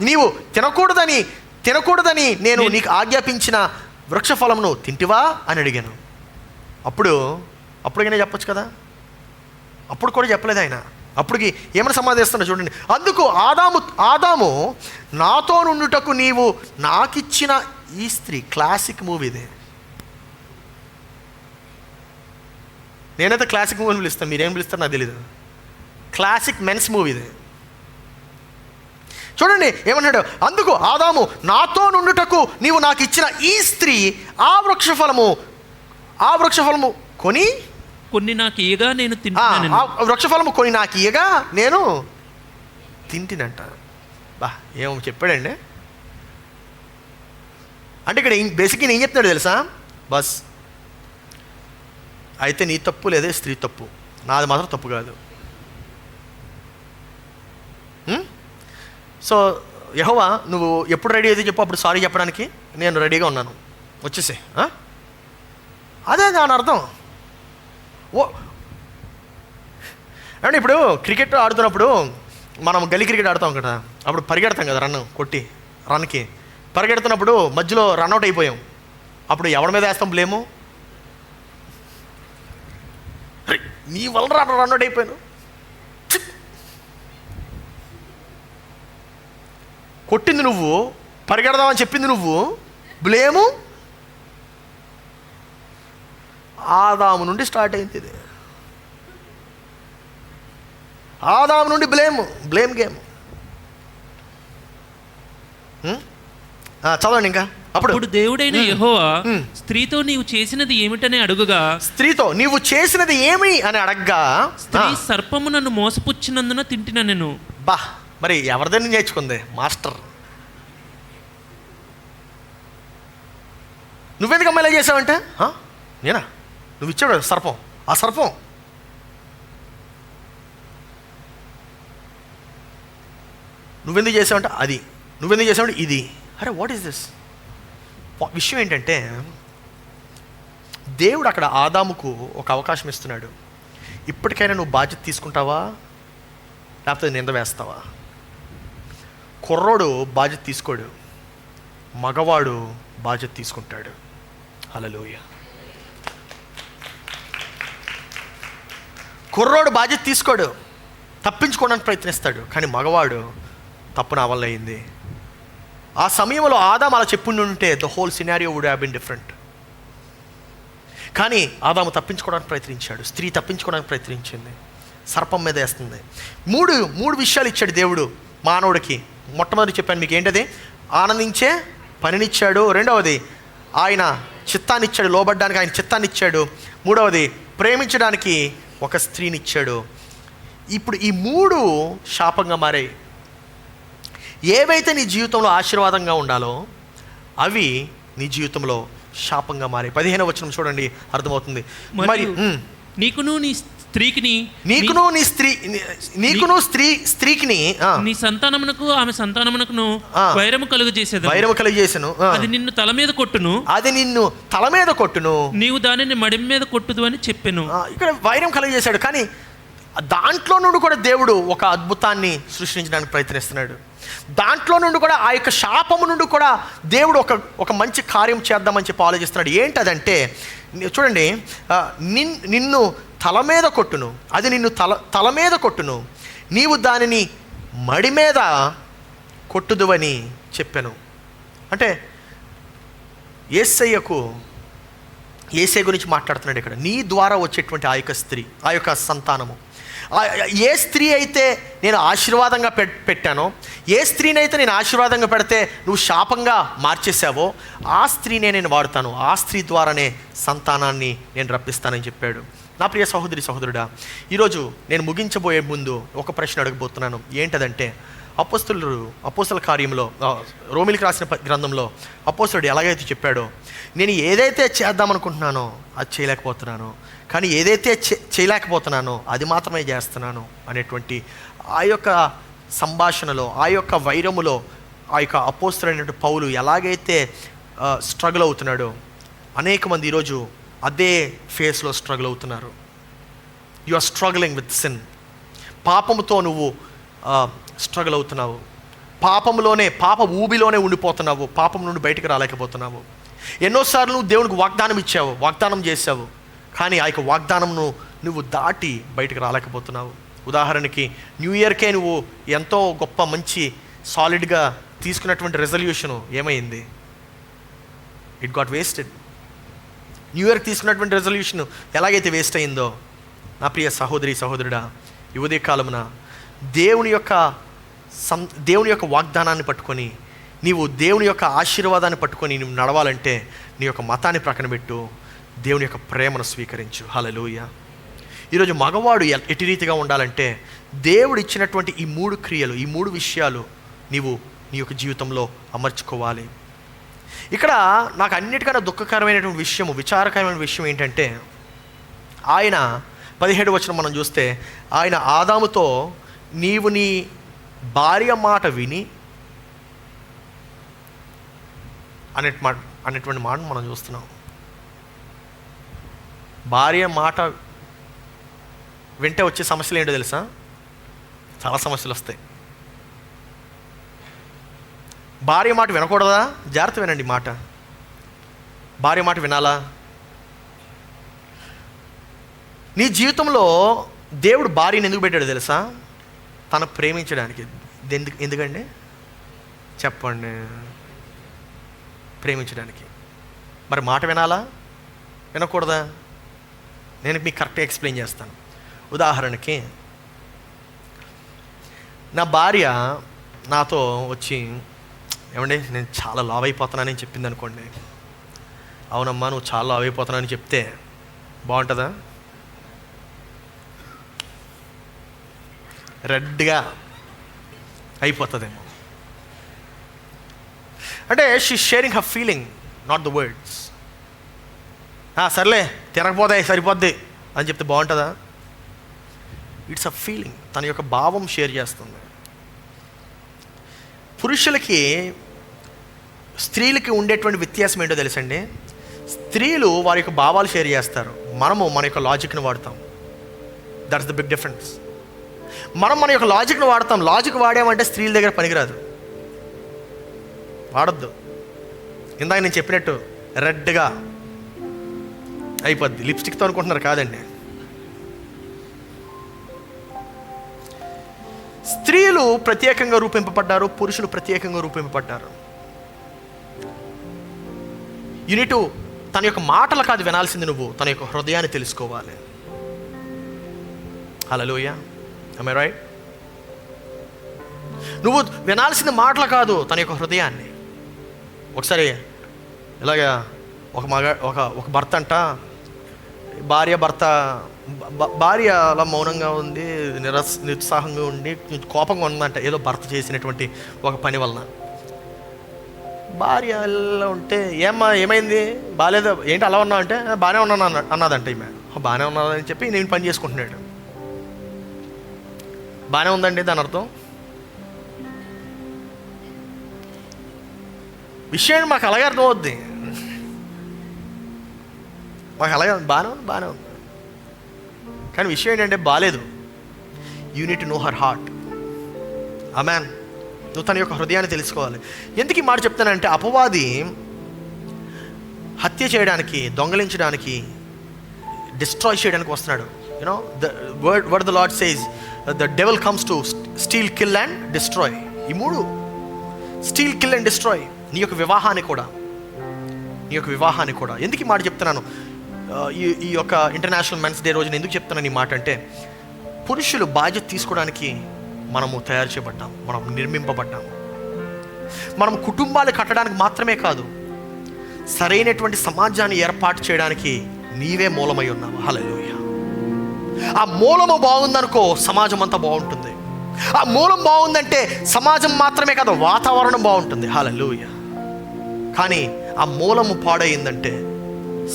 నీవు తినకూడదని నేను నీకు ఆజ్ఞాపించిన వృక్షఫలమును తింటివా అని అడిగాను. అప్పుడుగానే చెప్పొచ్చు కదా, అప్పుడు కూడా చెప్పలేదు ఆయన. అప్పటికి ఏమైనా సమాధానిస్తున్నా చూడండి. అందుకు ఆదాము నాతో నుండుటకు నీవు నాకిచ్చిన ఈ స్త్రీ. క్లాసిక్ మూవీ ఇదే. నేనైతే క్లాసిక్ మూవీని పిలుస్తాను, మీరేం పిలుస్తారు నాకు తెలీదు. క్లాసిక్ మెన్స్ మూవీ ఇదే. చూడండి ఏమన్నాడు. అందుకు ఆదాము నాతో నుండుటకు నీవు నాకు ఇచ్చిన ఈ స్త్రీ ఆ వృక్షఫలము కొన్ని నాకు ఇయ్యగా నేను తింటాను. వృక్షఫలము కొని నాకు ఇయ్యగా నేను తింటినంట. బా ఏమో చెప్పాడండి. అంటే ఇక్కడ బేసిక్గా ఏం చెప్తున్నాడు తెలుసా? బస్ అయితే నీ తప్పు లేదే స్త్రీ తప్పు, నాది మాత్రం తప్పు కాదు. సో యెహోవా నువ్వు ఎప్పుడు రెడీ అయితే చెప్పు, అప్పుడు సారీ చెప్పడానికి నేను రెడీగా ఉన్నాను, వచ్చేసే. అదే దాని అర్థం. అంటే ఇప్పుడు క్రికెట్ ఆడుతున్నప్పుడు మనం గల్లీ క్రికెట్ ఆడుతాం కదా, అప్పుడు పరిగెడతాం కదా, రన్కి పరిగెడుతున్నప్పుడు మధ్యలో రన్అట్ అయిపోయాం, అప్పుడు ఎవరి మీద వేస్తాం బ్లేము? నీ వల్ల రన్అట్ అయిపోయాను. కొట్టింది నువ్వు, పరిగెడదామని చెప్పింది నువ్వు, బ్లేము ఆదాము నుండి స్టార్ట్ అయింది. ఇది ఆదాము నుండి బ్లేమ్ గేమ్. చదవండి ఇంకా. అప్పుడు దేవుడైన యెహోవా స్త్రీతో నీవు చేసినది ఏమిటని అడుగుగా, స్త్రీతో నీవు చేసినది ఏమి అని అడగ్గా, స్త్రీ సర్పము నన్ను మోసపుచ్చినందున తింటిన నేను. బా మరి ఎవరిదని నేర్చుకుంది మాస్టర్? నువ్వెందుకు అమ్మాయిలా చేసావంటే? నేనా? నువ్వు ఇచ్చాడు సర్పం, ఆ సర్పం నువ్వెందుకు చేసావంటే అది, నువ్వెందుకు చేసావంటే ఇది. అరే వాట్ ఈస్ దిస్? విషయం ఏంటంటే దేవుడు అక్కడ ఆదాముకు ఒక అవకాశం ఇస్తున్నాడు. ఇప్పటికైనా నువ్వు బాధ్యత తీసుకుంటావా లేకపోతే నింద వేస్తావా? కుర్రోడు బాధ్యత తీసుకోడు, మగవాడు బాధ్యత తీసుకుంటాడు. హల్లెలూయా. కుర్రోడు బాధ్యత తీసుకోడు, తప్పించుకోవడానికి ప్రయత్నిస్తాడు, కానీ మగవాడు తప్పు నా వల్ల అయింది. ఆ సమయంలో ఆదాము అలా చెప్పుండి ఉంటే the whole scenario would have been different. కానీ ఆదాము తప్పించుకోవడానికి ప్రయత్నించాడు, స్త్రీ తప్పించుకోవడానికి ప్రయత్నించింది, సర్పం మీద వేస్తుంది. మూడు విషయాలు ఇచ్చాడు దేవుడు మానవుడికి. మొట్టమొదటి చెప్పాను మీకు, ఏంటది? ఆనందించే పనినిచ్చాడు. రెండవది ఆయన చిత్తాన్ని ఇచ్చాడు, లోబడ్డానికి ఆయన చిత్తాన్ని ఇచ్చాడు. మూడవది ప్రేమించడానికి ఒక స్త్రీని ఇచ్చాడు. ఇప్పుడు ఈ మూడు శాపంగా మారాయి. ఏవైతే నీ జీవితంలో ఆశీర్వాదంగా ఉండాలో అవి నీ జీవితంలో శాపంగా మారాయి. 15వ వచనం చూడండి, అర్థమవుతుంది. మరి నీకును నీ స్త్రీకిని, స్త్రీకిని నీ సంతానమునకు ఆమె సంతానమునకును వైరము కలుగజేసెను. అది నిన్ను తల మీద కొట్టును, నీవు దానిని మడిమ మీద కొట్టుదు అని చెప్పెను. ఇక్కడ వైరం కలుగజేశాడు, కానీ దాంట్లో నుండి కూడా దేవుడు ఒక అద్భుతాన్ని సృష్టించడానికి ప్రయత్నిస్తున్నాడు. దాంట్లో నుండి కూడా ఆ యొక్క శాపము నుండి కూడా దేవుడు ఒక మంచి కార్యం చేద్దామని చెప్పి ఆలోచిస్తున్నాడు. ఏంటదంటే చూడండి, నిన్ను తల మీద కొట్టును, అది నిన్ను తల మీద కొట్టును, నీవు దానిని మడి మీద కొట్టుదువని చెప్పాను. అంటే యేసయ్య గురించి మాట్లాడుతున్నాడు ఇక్కడ. నీ ద్వారా వచ్చేటువంటి ఆ యొక్క స్త్రీ, ఆ యొక్క సంతానము, ఏ స్త్రీ అయితే నేను ఆశీర్వాదంగా పెట్టానో, ఏ స్త్రీనైతే నేను ఆశీర్వాదంగా పెడితే నువ్వు శాపంగా మార్చేసావో, ఆ స్త్రీనే నేను వాడుతాను, ఆ స్త్రీ ద్వారానే సంతానాన్ని నేను రప్పిస్తానని చెప్పాడు. నా ప్రియ సహోదరుడా, ఈరోజు నేను ముగించబోయే ముందు ఒక ప్రశ్న అడగబోతున్నాను. ఏంటదంటే, అపోస్తల కార్యంలో, రోమిలికి రాసిన గ్రంథంలో అపోస్తలుడు ఎలాగైతే చెప్పాడో, నేను ఏదైతే చేద్దామనుకుంటున్నానో అది చేయలేకపోతున్నాను, కానీ ఏదైతే చేయలేకపోతున్నానో అది మాత్రమే చేస్తున్నాను అనేటువంటి ఆ యొక్క సంభాషణలో, ఆ యొక్క వైరములో ఆ యొక్క అపోస్తలుడైనటువంటి పౌలు ఎలాగైతే స్ట్రగుల్ అవుతున్నాడో, అనేక మంది ఈరోజు అదే ఫేస్లో స్ట్రగుల్ అవుతున్నారు. You are struggling with sin. పాపముతో నువ్వు స్ట్రగుల్ అవుతున్నావు, పాప ఊబిలోనే ఉండిపోతున్నావు, పాపం నుండి బయటకు రాలేకపోతున్నావు. ఎన్నోసార్లు నువ్వు దేవునికి వాగ్దానం చేసావు, కానీ ఆ యొక్క వాగ్దానంను నువ్వు దాటి బయటకు రాలేకపోతున్నావు. ఉదాహరణకి న్యూ ఇయర్కే నువ్వు ఎంతో గొప్ప మంచి సాలిడ్గా తీసుకున్నటువంటి రెజల్యూషను ఏమైంది? It got wasted. న్యూ ఇయర్కి తీసుకున్నటువంటి రెజల్యూషన్ ఎలాగైతే వేస్ట్ అయిందో, నా ప్రియ సహోదరుడా, ఈ ఉదయకాలమున దేవుని యొక్క వాగ్దానాన్ని పట్టుకొని, నీవు దేవుని యొక్క ఆశీర్వాదాన్ని పట్టుకొని నువ్వు నడవాలంటే నీ యొక్క మతాన్ని ప్రక్కన పెట్టు, దేవుని యొక్క ప్రేమను స్వీకరించు. హల్లెలూయా. ఈరోజు మగవాడు ఎట్టి రీతిగా ఉండాలంటే దేవుడు ఇచ్చినటువంటి ఈ 3 క్రియలు, ఈ 3 విషయాలు నీవు నీ యొక్క జీవితంలో అమర్చుకోవాలి. ఇక్కడ నాకు అన్నిటికన్నా దుఃఖకరమైనటువంటి విషయం, విచారకరమైన విషయం ఏంటంటే, ఆయన 17 వచనం మనం చూస్తే, ఆయన ఆదాముతో నీవు నీ భార్య మాట విని అనేటువంటి మాటను మనం చూస్తున్నాం. భార్య మాట వింటే వచ్చే సమస్యలు ఏంటో తెలుసా? చాలా సమస్యలు వస్తాయి. భార్య మాట వినకూడదా? జాగ్రత్త వినండి మాట. భార్య మాట వినాలా? నీ జీవితంలో దేవుడు భార్యను ఎందుకు పెట్టాడు తెలుసా? తను ప్రేమించడానికి. ఎందుకండి చెప్పండి? ప్రేమించడానికి. మరి మాట వినాలా, వినకూడదా? నేను మీకు కరెక్ట్గా ఎక్స్ప్లెయిన్ చేస్తాను. ఉదాహరణకి, నా భార్య నాతో వచ్చి, ఏమండి నేను చాలా లావ్ అయిపోతున్నానని చెప్పింది అనుకోండి. అవునమ్మా నువ్వు చాలా లావ్ అయిపోతున్నానని చెప్తే బాగుంటుందా? రెడ్గా అయిపోతుందేమో. అంటే she sharing her feeling, not the words. సర్లే తినకపోతాయి సరిపోద్ది అని చెప్తే బాగుంటుందా? It's a feeling. తన యొక్క భావం షేర్ చేస్తుంది. పురుషులకి స్త్రీలకి ఉండేటువంటి వ్యత్యాసం ఏంటో తెలుసండి? స్త్రీలు వారి యొక్క భావాలు షేర్ చేస్తారు, మనము మన యొక్క లాజిక్ని వాడతాం. That's the big difference. మనం మన యొక్క లాజిక్ని వాడతాం. లాజిక్ వాడామంటే స్త్రీల దగ్గర పనికిరాదు, వాడద్దు. ఇందాక నేను చెప్పినట్టు రెడ్గా అయిపోద్ది. లిప్స్టిక్తో అనుకుంటున్నారు, కాదండి. స్త్రీలు ప్రత్యేకంగా రూపింపబడ్డారు, పురుషులు ప్రత్యేకంగా రూపింపబడ్డారు. యూనిట్ తన యొక్క మాటలు కాదు వినాల్సింది, నువ్వు తన యొక్క హృదయాన్ని తెలుసుకోవాలి. హల్లెలూయా. am I right? నువ్వు వినాల్సింది మాటలు కాదు, తన యొక్క హృదయాన్ని. ఒకసారి ఇలాగా ఒక భర్త అంట, భార్య అలా మౌనంగా ఉంది, నిరుత్సాహంగా ఉండి కోపంగా ఉందంట ఏదో భర్త చేసినటువంటి ఒక పని వలన. భార్య అలా ఉంటే, ఏమైంది బాగాలేదు ఏంటి అలా ఉన్నావు అంటే, బాగానే ఉన్నాను అన్నదంట. ఈమె బాగానే ఉన్నాదని చెప్పి నేను పని చేసుకుంటున్నాడు. బాగానే ఉందండి దాని అర్థం. విషయం మాకు అలాగే అర్థం అవుద్ది. మాకు అలాగే బాగానే ఉంది కానీ విషయం ఏంటంటే బాగాలేదు. You need to know her heart. Amen. నువ్వు తన యొక్క హృదయాన్ని తెలుసుకోవాలి. ఎందుకు ఈ మాట చెప్తానంటే, అపవాది హత్య చేయడానికి, దొంగలించడానికి, డిస్ట్రాయ్ చేయడానికి వస్తున్నాడు. You know the word the lord says the devil comes to steal, kill and destroy. ఈ 3 స్టీల్, కిల్ అండ్ డిస్ట్రాయ్. నీ యొక్క వివాహాన్ని కూడా. ఎందుకు ఈ మాట చెప్తున్నాను? ఈ యొక్క ఇంటర్నేషనల్ మెన్స్ డే రోజున ఎందుకు చెప్తున్నాను ఈ మాట అంటే, పురుషులు బాధ్యత తీసుకోవడానికి మనము తయారు చేయబడ్డాం, మనం నిర్మింపబడ్డాము. మనం కుటుంబాలు కట్టడానికి మాత్రమే కాదు, సరైనటువంటి సమాజాన్ని ఏర్పాటు చేయడానికి నీవే మూలమై ఉన్నావు. హల్లెలూయా. ఆ మూలము బాగుందనుకో సమాజం అంతా బాగుంటుంది. ఆ మూలం బాగుందంటే సమాజం మాత్రమే కాదు, వాతావరణం బాగుంటుంది. హల్లెలూయా. కానీ ఆ మూలము పాడైందంటే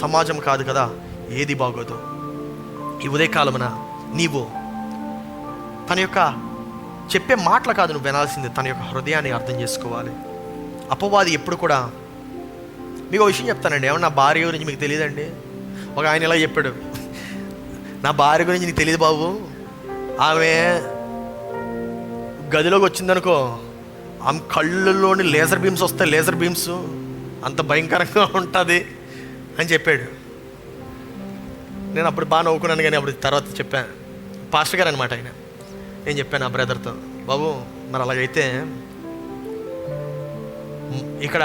సమాజం కాదు కదా, ఏది బాగోదు. ఈ ఉదయకాలమున నీవు తన యొక్క చెప్పే మాటలు కాదు నువ్వు వినాల్సింది, తన యొక్క హృదయాన్ని అర్థం చేసుకోవాలి. అపవాది ఎప్పుడు కూడా, మీకు ఒక విషయం చెప్తానండి. ఏమన్నా నా భార్య గురించి మీకు తెలియదండి? ఒక ఆయన ఇలా చెప్పాడు, నా భార్య గురించి నీకు తెలియదు బాబు, ఆమె గదిలోకి వచ్చిందనుకో ఆమె కళ్ళల్లోని లేజర్ బీమ్స్ వస్తాయి, లేజర్ బీమ్స్ అంత భయంకరంగా ఉంటుంది అని చెప్పాడు. నేను అప్పుడు బాగా నవ్వుకున్నాను, కానీ అప్పుడు తర్వాత చెప్పాను. పాస్టర్ గారు అనమాట ఆయన. నేను చెప్పాను ఆ బ్రదర్తో, బాబు మరి అలాగైతే ఇక్కడ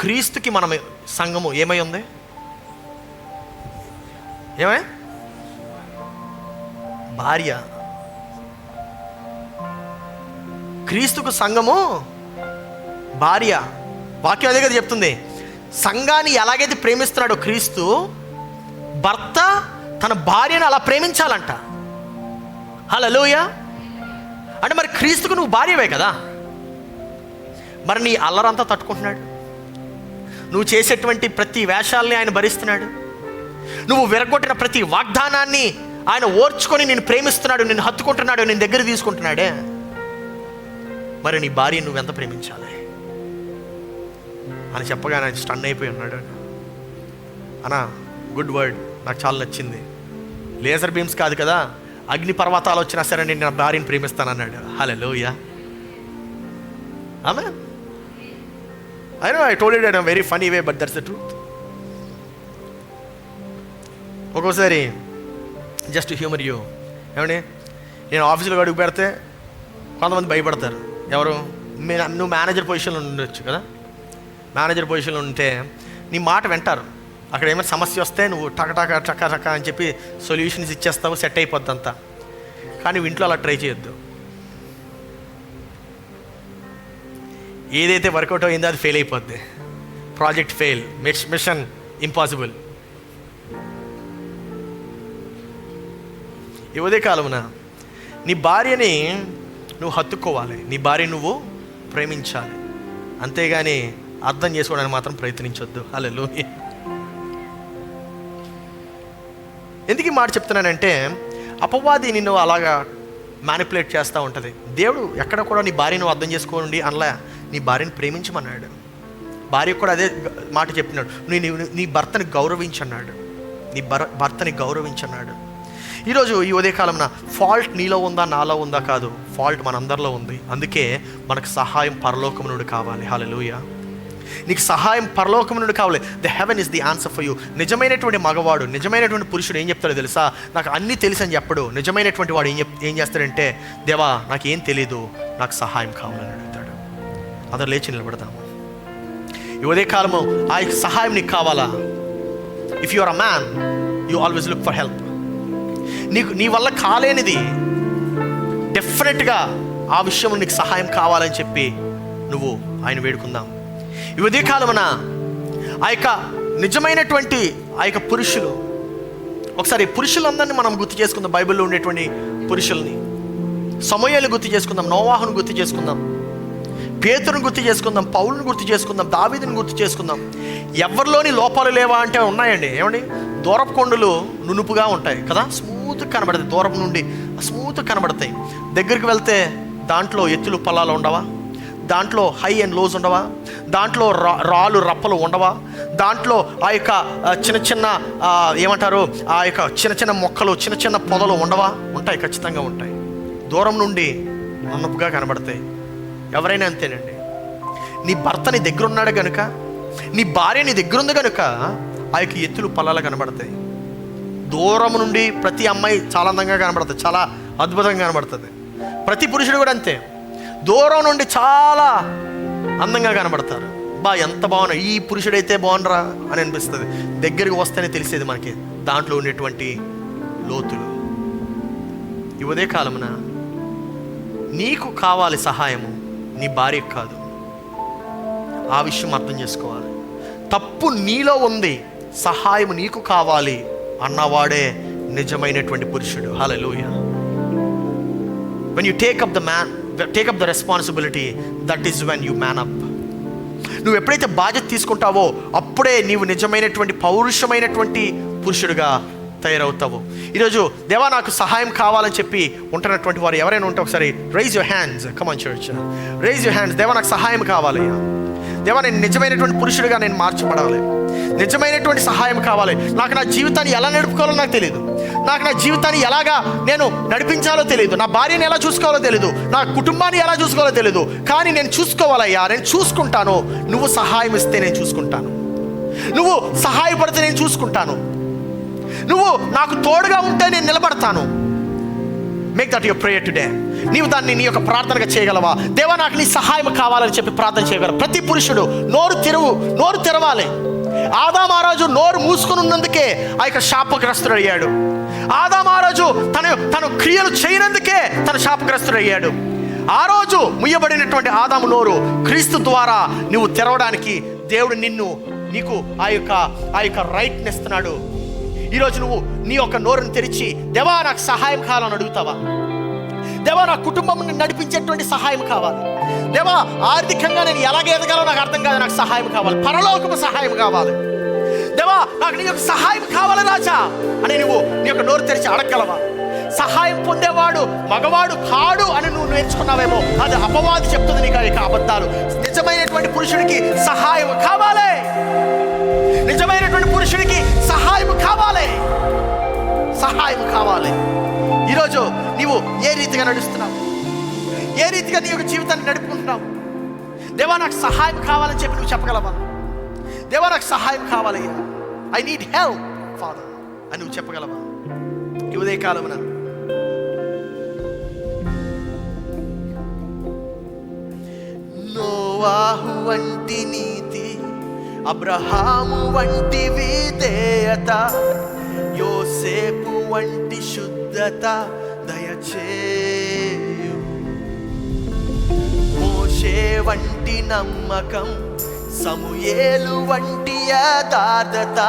క్రీస్తుకి మన సంఘము ఏమై ఉంది? ఏమై? భార్య. క్రీస్తుకు సంఘము భార్య. వాక్యం అదే కదా చెప్తుంది. సంఘాన్ని ఎలాగైతే ప్రేమిస్తున్నాడో క్రీస్తు, భర్త తన భార్యను అలా ప్రేమించాలంట. హల్లెలూయా. అంటే మరి క్రీస్తుకు నువ్వు భార్యవే కదా, మరి నీ అల్లరంతా తట్టుకుంటున్నాడు, నువ్వు చేసేటువంటి ప్రతి వేషాలని ఆయన భరిస్తున్నాడు, నువ్వు విరగొట్టిన ప్రతి వాగ్దానాన్ని ఆయన ఓర్చుకొని నేను ప్రేమిస్తున్నాడు, నేను హత్తుకుంటున్నాడు, నేను దగ్గర తీసుకుంటున్నాడే. మరి నీ భార్య నువ్వెంత ప్రేమించాలి అని చెప్పగానే ఆయన స్టన్ అయిపోయి ఉన్నాడు. అన్నా గుడ్ వర్డ్, నాకు చాలా నచ్చింది. లేజర్ బీమ్స్ కాదు కదా, అగ్ని పర్వతాలు వచ్చినా సరే నేను నా భార్యని ప్రేమిస్తానన్నాడు. హల్లెలూయా. ఆమేన్. I know I told it in a very funny way, but that's the truth. ఒక్కోసారి జస్ట్ హ్యూమర్ యూ, ఏమండి నేను ఆఫీసులో అడుగు పెడితే కొంతమంది భయపడతారు. ఎవరు? నువ్వు మేనేజర్ పొజిషన్లో ఉండొచ్చు కదా, మేనేజర్ పొజిషన్లో ఉంటే నీ మాట వింటారు. అక్కడ ఏమైనా సమస్య వస్తే నువ్వు టక అని చెప్పి సొల్యూషన్స్ ఇచ్చేస్తావు, సెట్ అయిపోద్ది అంతా. కానీ ఇంట్లో అలా ట్రై చేయొద్దు. ఏదైతే వర్కౌట్ అయిందో అది ఫెయిల్ అయిపోద్ది. Project fail, mission impossible. ఈ ఉదయ కాలమున నీ భార్యని నువ్వు హత్తుకోవాలి, నీ భార్యని నువ్వు ప్రేమించాలి, అంతేగాని అర్థం చేసుకోవడానికి మాత్రం ప్రయత్నించొద్దు. హల్లెలూయా. ఎందుకు ఈ మాట చెప్తున్నానంటే, అపవాది నిన్ను అలాగా మ్యానిపులేట్ చేస్తూ ఉంటుంది. దేవుడు ఎక్కడ కూడా నీ భార్యను అర్థం చేసుకోండి అనలా, నీ భార్యను ప్రేమించమన్నాడు. భార్యకు కూడా అదే మాట చెప్పినాడు, నీ భర్తని గౌరవించన్నాడు, నీ భర్తని గౌరవించన్నాడు. ఈరోజు ఈ ఉదయకాలంన ఫాల్ట్ నీలో ఉందా నాలో ఉందా కాదు, ఫాల్ట్ మనందరిలో ఉంది. అందుకే మనకు సహాయం పరలోకము నుండి కావాలి. హల్లెలూయా. నీకు సహాయం పరలోకము నుండి కావాలి. The heaven is the answer for you. నిజమైనటువంటి మగవాడు, నిజమైనటువంటి పురుషుడు ఏం చెప్తాడో తెలుసా? నాకు అన్నీ తెలుసు అని చెప్పడు. నిజమైనటువంటి వాడు ఏం చేస్తాడంటే, దేవా నాకేం తెలీదు, నాకు సహాయం కావాలని అడుగుతాడు. అందరు లేచి నిలబడదాము. ఈ ఉదయకాలము ఆ సహాయం నీకు కావాలా? If you are a man, you always look for help. నీ వల్ల కాలేనిది డెఫినెట్గా ఆ విషయంలో నీకు సహాయం కావాలని చెప్పి నువ్వు ఆయన వేడుకుందాం. ఈ ఉదయకాలమున ఆ యొక్క నిజమైనటువంటి ఆ యొక్క పురుషులు, ఒకసారి పురుషులందరినీ మనం గుర్తు చేసుకుందాం. బైబిల్లో ఉండేటువంటి పురుషుల్ని, సమూయేలుని గుర్తు చేసుకుందాం, నోవాహును గుర్తు చేసుకుందాం, పేతురుని గుర్తు చేసుకుందాం, పౌలుని గుర్తు చేసుకుందాం, దావీదుని గుర్తు చేసుకుందాం. ఎవరిలోని లోపాలు లేవా అంటే ఉన్నాయండి. ఏమండి, దూరపు కొండలు నునుపుగా ఉంటాయి కదా, స్మూత్గా కనబడతాయి. దూరం నుండి స్మూత్గా కనబడతాయి. దగ్గరికి వెళ్తే దాంట్లో ఎత్తులు పల్లాలు ఉండవా, దాంట్లో హై అండ్ లోస్ ఉండవా, దాంట్లో రాళ్ళు రప్పలు ఉండవా, దాంట్లో ఆ యొక్క చిన్న చిన్న ఏమంటారు, ఆ యొక్క చిన్న చిన్న మొక్కలు, చిన్న చిన్న పొదలు ఉండవా? ఉంటాయి, ఖచ్చితంగా ఉంటాయి. దూరం నుండి నునుపుగా కనబడతాయి. ఎవరైనా అంతేనండి. నీ భర్త నీ దగ్గర ఉన్నాడు కనుక, నీ భార్య నీ దగ్గర ఉంది కనుక ఆ యొక్క ఎత్తులు పల్లాలు కనబడతాయి. దూరం నుండి ప్రతి అమ్మాయి చాలా అందంగా కనబడుతుంది, చాలా అద్భుతంగా కనబడుతుంది. ప్రతి పురుషుడు కూడా అంతే, దూరం నుండి చాలా అందంగా కనబడతారు. ఎంత బాగున్నా, ఈ పురుషుడైతే బాగుండరా అని అనిపిస్తుంది. దగ్గరికి వస్తేనే తెలిసేది మనకి దాంట్లో ఉండేటువంటి లోతులు. ఈ ఉదయ కాలమున నీకు కావాలి సహాయము, నీ భార్యకు కాదు. ఆ విషయం అర్థం చేసుకోవాలి. తప్పు నీలో ఉంది, సహాయం నీకు కావాలి అన్నవాడే నిజమైనటువంటి పురుషుడు. హల్లెలూయా. when you take up the responsibility, that is when you man up. నువ్వు ఎప్పుడైతే బాధ్యత తీసుకుంటావో అప్పుడే నీవు నిజమైనటువంటి పౌరుషమైనటువంటి పురుషుడిగా తయారవుతావు. ఈరోజు దేవా నాకు సహాయం కావాలని చెప్పి ఉంటున్నటువంటి వారు ఎవరైనా ఉంటే ఒకసారి rise your hands. Come on church, rise your hands. దేవా నాకు సహాయం కావాలి, దేవా నేను నిజమైనటువంటి పురుషుడిగా నేను మార్చబడాలి, నిజమైనటువంటి సహాయం కావాలి. నాకు నా జీవితాన్ని ఎలా నడుపుకోవాలో నాకు తెలియదు, నాకు నా జీవితాన్ని ఎలాగా నేను నడిపించాలో తెలియదు, నా భార్యని ఎలా చూసుకోవాలో తెలియదు, నా కుటుంబాన్ని ఎలా చూసుకోవాలో తెలియదు. కానీ నేను చూసుకోవాలయ్యా, నేను చూసుకుంటాను. నువ్వు సహాయం ఇస్తే నేను చూసుకుంటాను, నువ్వు సహాయపడితే నేను చూసుకుంటాను, నువ్వు నాకు తోడుగా ఉంటే నేను నిలబడతాను. Make that your prayer today. నీవు దాన్ని నీ యొక్క ప్రార్థనగా చేయగలవా? దేవా నాకు నీ సహాయం కావాలని చెప్పి ప్రార్థన చేయగలరు. ప్రతి పురుషుడు నోరు తెరవాలి. ఆదాము ఆ రోజు నోరు మూసుకొని ఉన్నందుకే ఆ యొక్క శాపగ్రస్తుడు అయ్యాడు. ఆదాము ఆ రోజు తను క్రియలు చేయనందుకే తను శాపగ్రస్తుడు అయ్యాడు. ఆ రోజు ముయ్యబడినటువంటి ఆదాము నోరు క్రీస్తు ద్వారా నువ్వు తెరవడానికి దేవుడు నిన్ను నీకు ఆ యొక్క రైట్ని ఇస్తున్నాడు. ఈరోజు నువ్వు నీ యొక్క నోరుని తెరిచి, దేవా నాకు సహాయం కావాలని అడుగుతావా? దేవా నా కుటుంబం నడిపించేటువంటి సహాయం కావాలి. దేవా ఆర్థికంగా నేను ఎలాగ ఎదగాలో నాకు అర్థం కాదు, నాకు సహాయం కావాలి. పరలోకపు సహాయం కావాలి. దేవా నాకు నీ యొక్క సహాయం కావాలి రాజా అని నువ్వు నీ యొక్క నోరు తెరిచి అడగగలవా? సహాయం పొందేవాడు మగవాడు కాడు అని నువ్వు నేర్చుకున్నావేమో, అది అపవాది చెప్తుంది నీకు ఆ యొక్క అబద్ధాలు. నిజమైనటువంటి పురుషుడికి సహాయం కావాలి. నిజమైనటువంటి పురుషుడికి సహాయం కావాలి. సహాయం కావాలి. ఈరోజు నీవు ఏ రీతిగా నడుస్తున్నావు? ఏ రీతిగా నీ యొక్క జీవితాన్ని నడుపుకుంటున్నావు? దేవా నాకు సహాయం కావాలని చెప్పి నువ్వు చెప్పగలవా? దేవా నాకు సహాయం కావాలి, ఐ నీడ్ హెల్ప్ ఫాదర్ అని నువ్వు చెప్పగలవా? ఈ ఉదయకాలమున నోవాహు వంటి నీతి, అబ్రహాము వంటి విధేయత, యోసేపు వంటి శుద్ధత దయచేయు. మోషే వంటి నమ్మకం, సమూయేలు వంటి యథార్థత,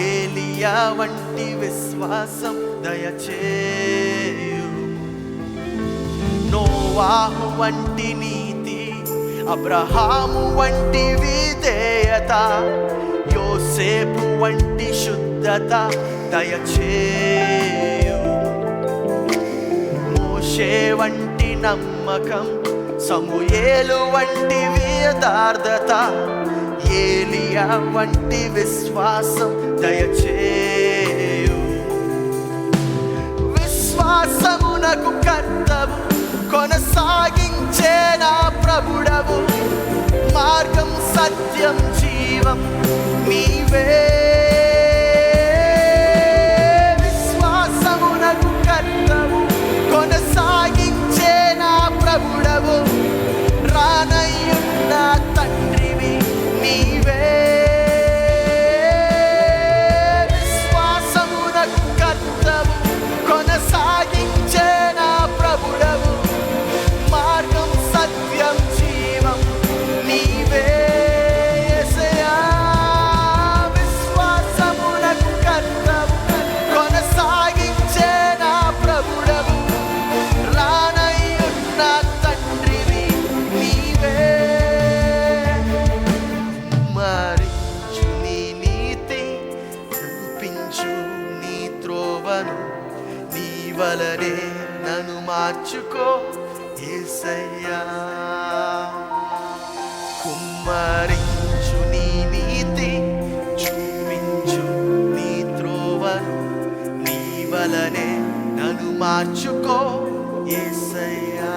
ఏలియా వంటి విశ్వాసం దయచేయు. నోవాహు వంటి నీతి, అబ్రహాము వంటి విధేయత, యోసేపు వంటి శుద్ధత దయచేయు. మోషే వంటి నమ్మకం, సమూయేలు వంటి యథార్థత, ఏలియా వంటి విశ్వాసం దయచేయు. విశ్వాసమునకు కర్తవు, కొనసాగించే నా ప్రభుడవు, మార్గం సత్యం జీవం నీవే. విశ్వాసమునకు కర్తవు, కొనసాగించే నా ప్రభుడవు, రానయ్యున్న తండ్రివి నీవే. విశ్వాసమునకు కర్తవు, కొనసాగించే నా ప్రభుడవు, మార్గం సత్యం జీవం నీవే. యేసయ్యా విశ్వాసమునకు కర్తవు, కొనసాగించే నా ప్రభుడవు, రానయ్యున్న తండ్రివి నీవే. మరించు నీ నీతి, కనిపించు నీ త్రోవను, నీ వలనే నన్ను మార్చుకో యేసయ్యా. కుమ్మరించు నీ నీతి, చూపించు నీ త్రోవను, నీ వలనే నన్ను మార్చుకో యేసయ్యా.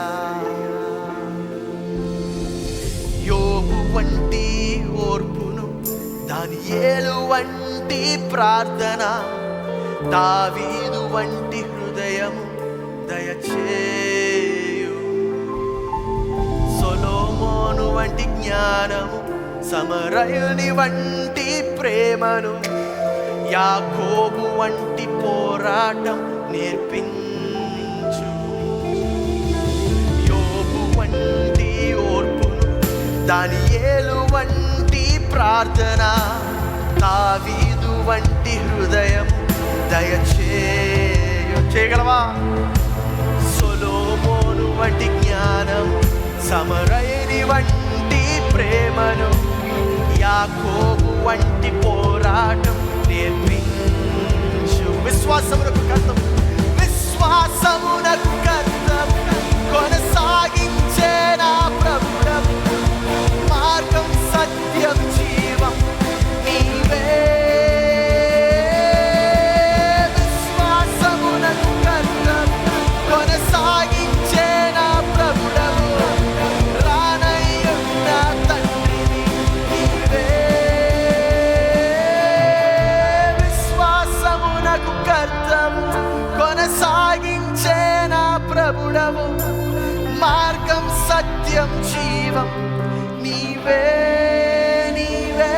యోబు వంటి ఓర్పును, దానియేలు వంటి ప్రార్థన, దావీదు వంటి హృదయము దయచేయు. సొలొమోను వంటి జ్ఞానము, సమరయుని వంటి ప్రేమను, యాకోబు వంటి పోరాటం నేర్పించు. యోబు వంటి ఓర్పును, దానియేలు వంటి ప్రార్థన, దావీదు వంటి హృదయం దయచేయు. చేయగలవా? సొలొమోను వంటి జ్ఞానం, సమరయుని వంటి ప్రేమను, యాకోబు వంటి పోరాటం నేర్పించు. విశ్వాసమునకు కర్తం, విశ్వాసమునకు కర్తం, కొనసాగించే నా ప్రభుడవు, మార్గం సత్యం జీవం నీవే. విశ్వాసమునకు కర్తం, కొనసాగించే నా ప్రభుడవు, రానయ్యున్న తండ్రివి నీవే. విశ్వాసమునకు కర్తం, కొనసాగించే నా ప్రభుడవు, మార్గం సత్యం జీవం నీవే. నీవే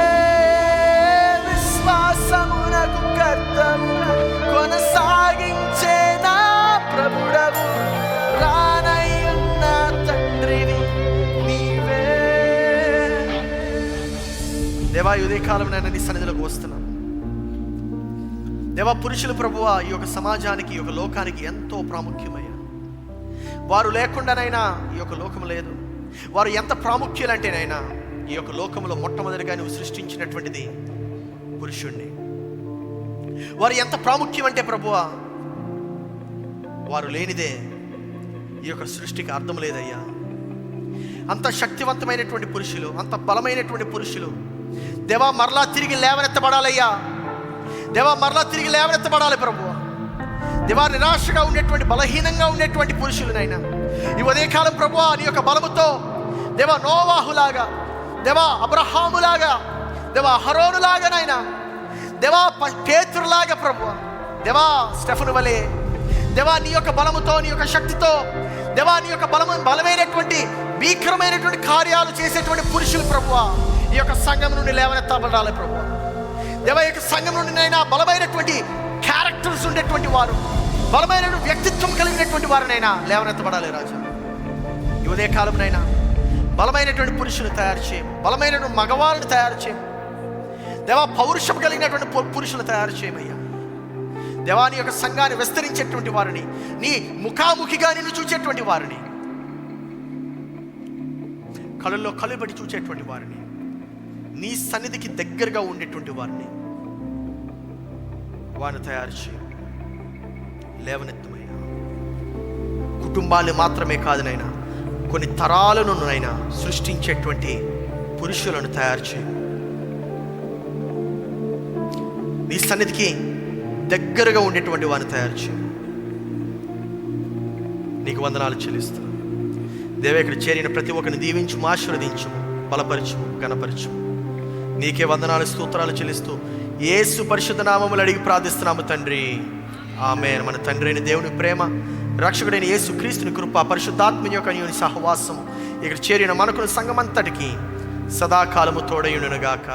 విశ్వాసమునకు కర్తం, కొనసాగించే నా ప్రభుడవు, రానయ్యున్న తండ్రివి నీవే. దేవా ఈ ఉదయకాలం నేను నీ సన్నిధిలోకి వస్తున్నాను. దేవా పురుషులు ప్రభువా ఈ యొక్క సమాజానికి, ఈ యొక్క లోకానికి ఎంతో ప్రాముఖ్యమయ్యా. వారు లేకుండానైనా ఈ యొక్క లోకం లేదు. వారు ఎంత ప్రాముఖ్యులంటేనైనా ఈ యొక్క లోకంలో మొట్టమొదటిగా నువ్వు సృష్టించినటువంటిది పురుషుణ్ణి. వారు ఎంత ప్రాముఖ్యం అంటే ప్రభువా, వారు లేనిదే ఈ యొక్క సృష్టికి అర్థం లేదయ్యా. అంత శక్తివంతమైనటువంటి పురుషులు, అంత బలమైనటువంటి పురుషులు దేవా మరలా తిరిగి లేవనెత్తబడాలయ్యా. దేవా మరలా తిరిగి లేవనెత్తబడాలి ప్రభువా. దేవా నిరాశగా ఉండేటువంటి, బలహీనంగా ఉండేటువంటి పురుషులనైనా ఈ ఉదయకాలం ప్రభువా నీ యొక్క బలముతో దేవా నోవాహులాగా, దేవా అబ్రహాములాగా, దేవా అహరోనులాగానైనా, దేవా పేతురులాగా ప్రభువా, దేవా స్టెఫను వలె దేవా నీ యొక్క బలముతో, నీ యొక్క శక్తితో దేవా నీ యొక్క బలమైనటువంటి భీకరమైనటువంటి కార్యాలు చేసేటువంటి పురుషులు ప్రభువా ఈ యొక్క సంఘం నుండి లేవనెత్తబడాలి ప్రభువా. దేవా ఈ యొక్క సంఘం నుండి నైనా బలమైనటువంటి క్యారెక్టర్స్ ఉండేటువంటి వారు, బలమైన వ్యక్తిత్వం కలిగినటువంటి వారినైనా లేవనెత్తబడాలి రాజా. ఈ ఉదయకాలంనైనా బలమైనటువంటి పురుషులు తయారు చేయము, బలమైనటువంటి మగవాళ్ళని తయారు చేయము దేవా. పౌరుషం కలిగినటువంటి పురుషులు తయారు చేయమయ్యా. దేవా నీ యొక్క సంఘాన్ని విస్తరించేటువంటి వారిని, నీ ముఖాముఖిగా నిన్ను చూచేటువంటి వారిని, కళ్ళల్లో కలుబడి చూచేటువంటి వారిని, నీ సన్నిధికి దగ్గరగా ఉండేటువంటి వారిని తయారు చేయ, లేవనెత్తమయ్యా. కుటుంబాన్ని మాత్రమే కాదునైనా కొన్ని తరాలను నైనా సృష్టించేటువంటి పురుషులను తయారు చేయ. నీ సన్నిధికి దగ్గరగా ఉండేటువంటి వారిని తయారు చేయ. నీకు వందనాలు చెల్లిస్తున్నాను దేవా. ఇక్కడ చేరిన ప్రతి ఒక్కరిని దీవించుము, ఆశీర్వదించుము, బలపరచుము, ఘనపరచుము. నీకే వందనాలు, స్తోత్రాలు చెల్లిస్తూ యేసు పరిశుద్ధ నామములు అడిగి ప్రార్థిస్తున్నాము తండ్రి, ఆమేన్. మన తండ్రి అయిన దేవుని ప్రేమ, రక్షకుడైన యేసు క్రీస్తుని కృప, పరిశుద్ధాత్మ యొక్క అన్యోన్య సహవాసం ఇక్కడ చేరిన మనకున్న సంఘమంతటికి సదాకాలము తోడయుండునుగాక.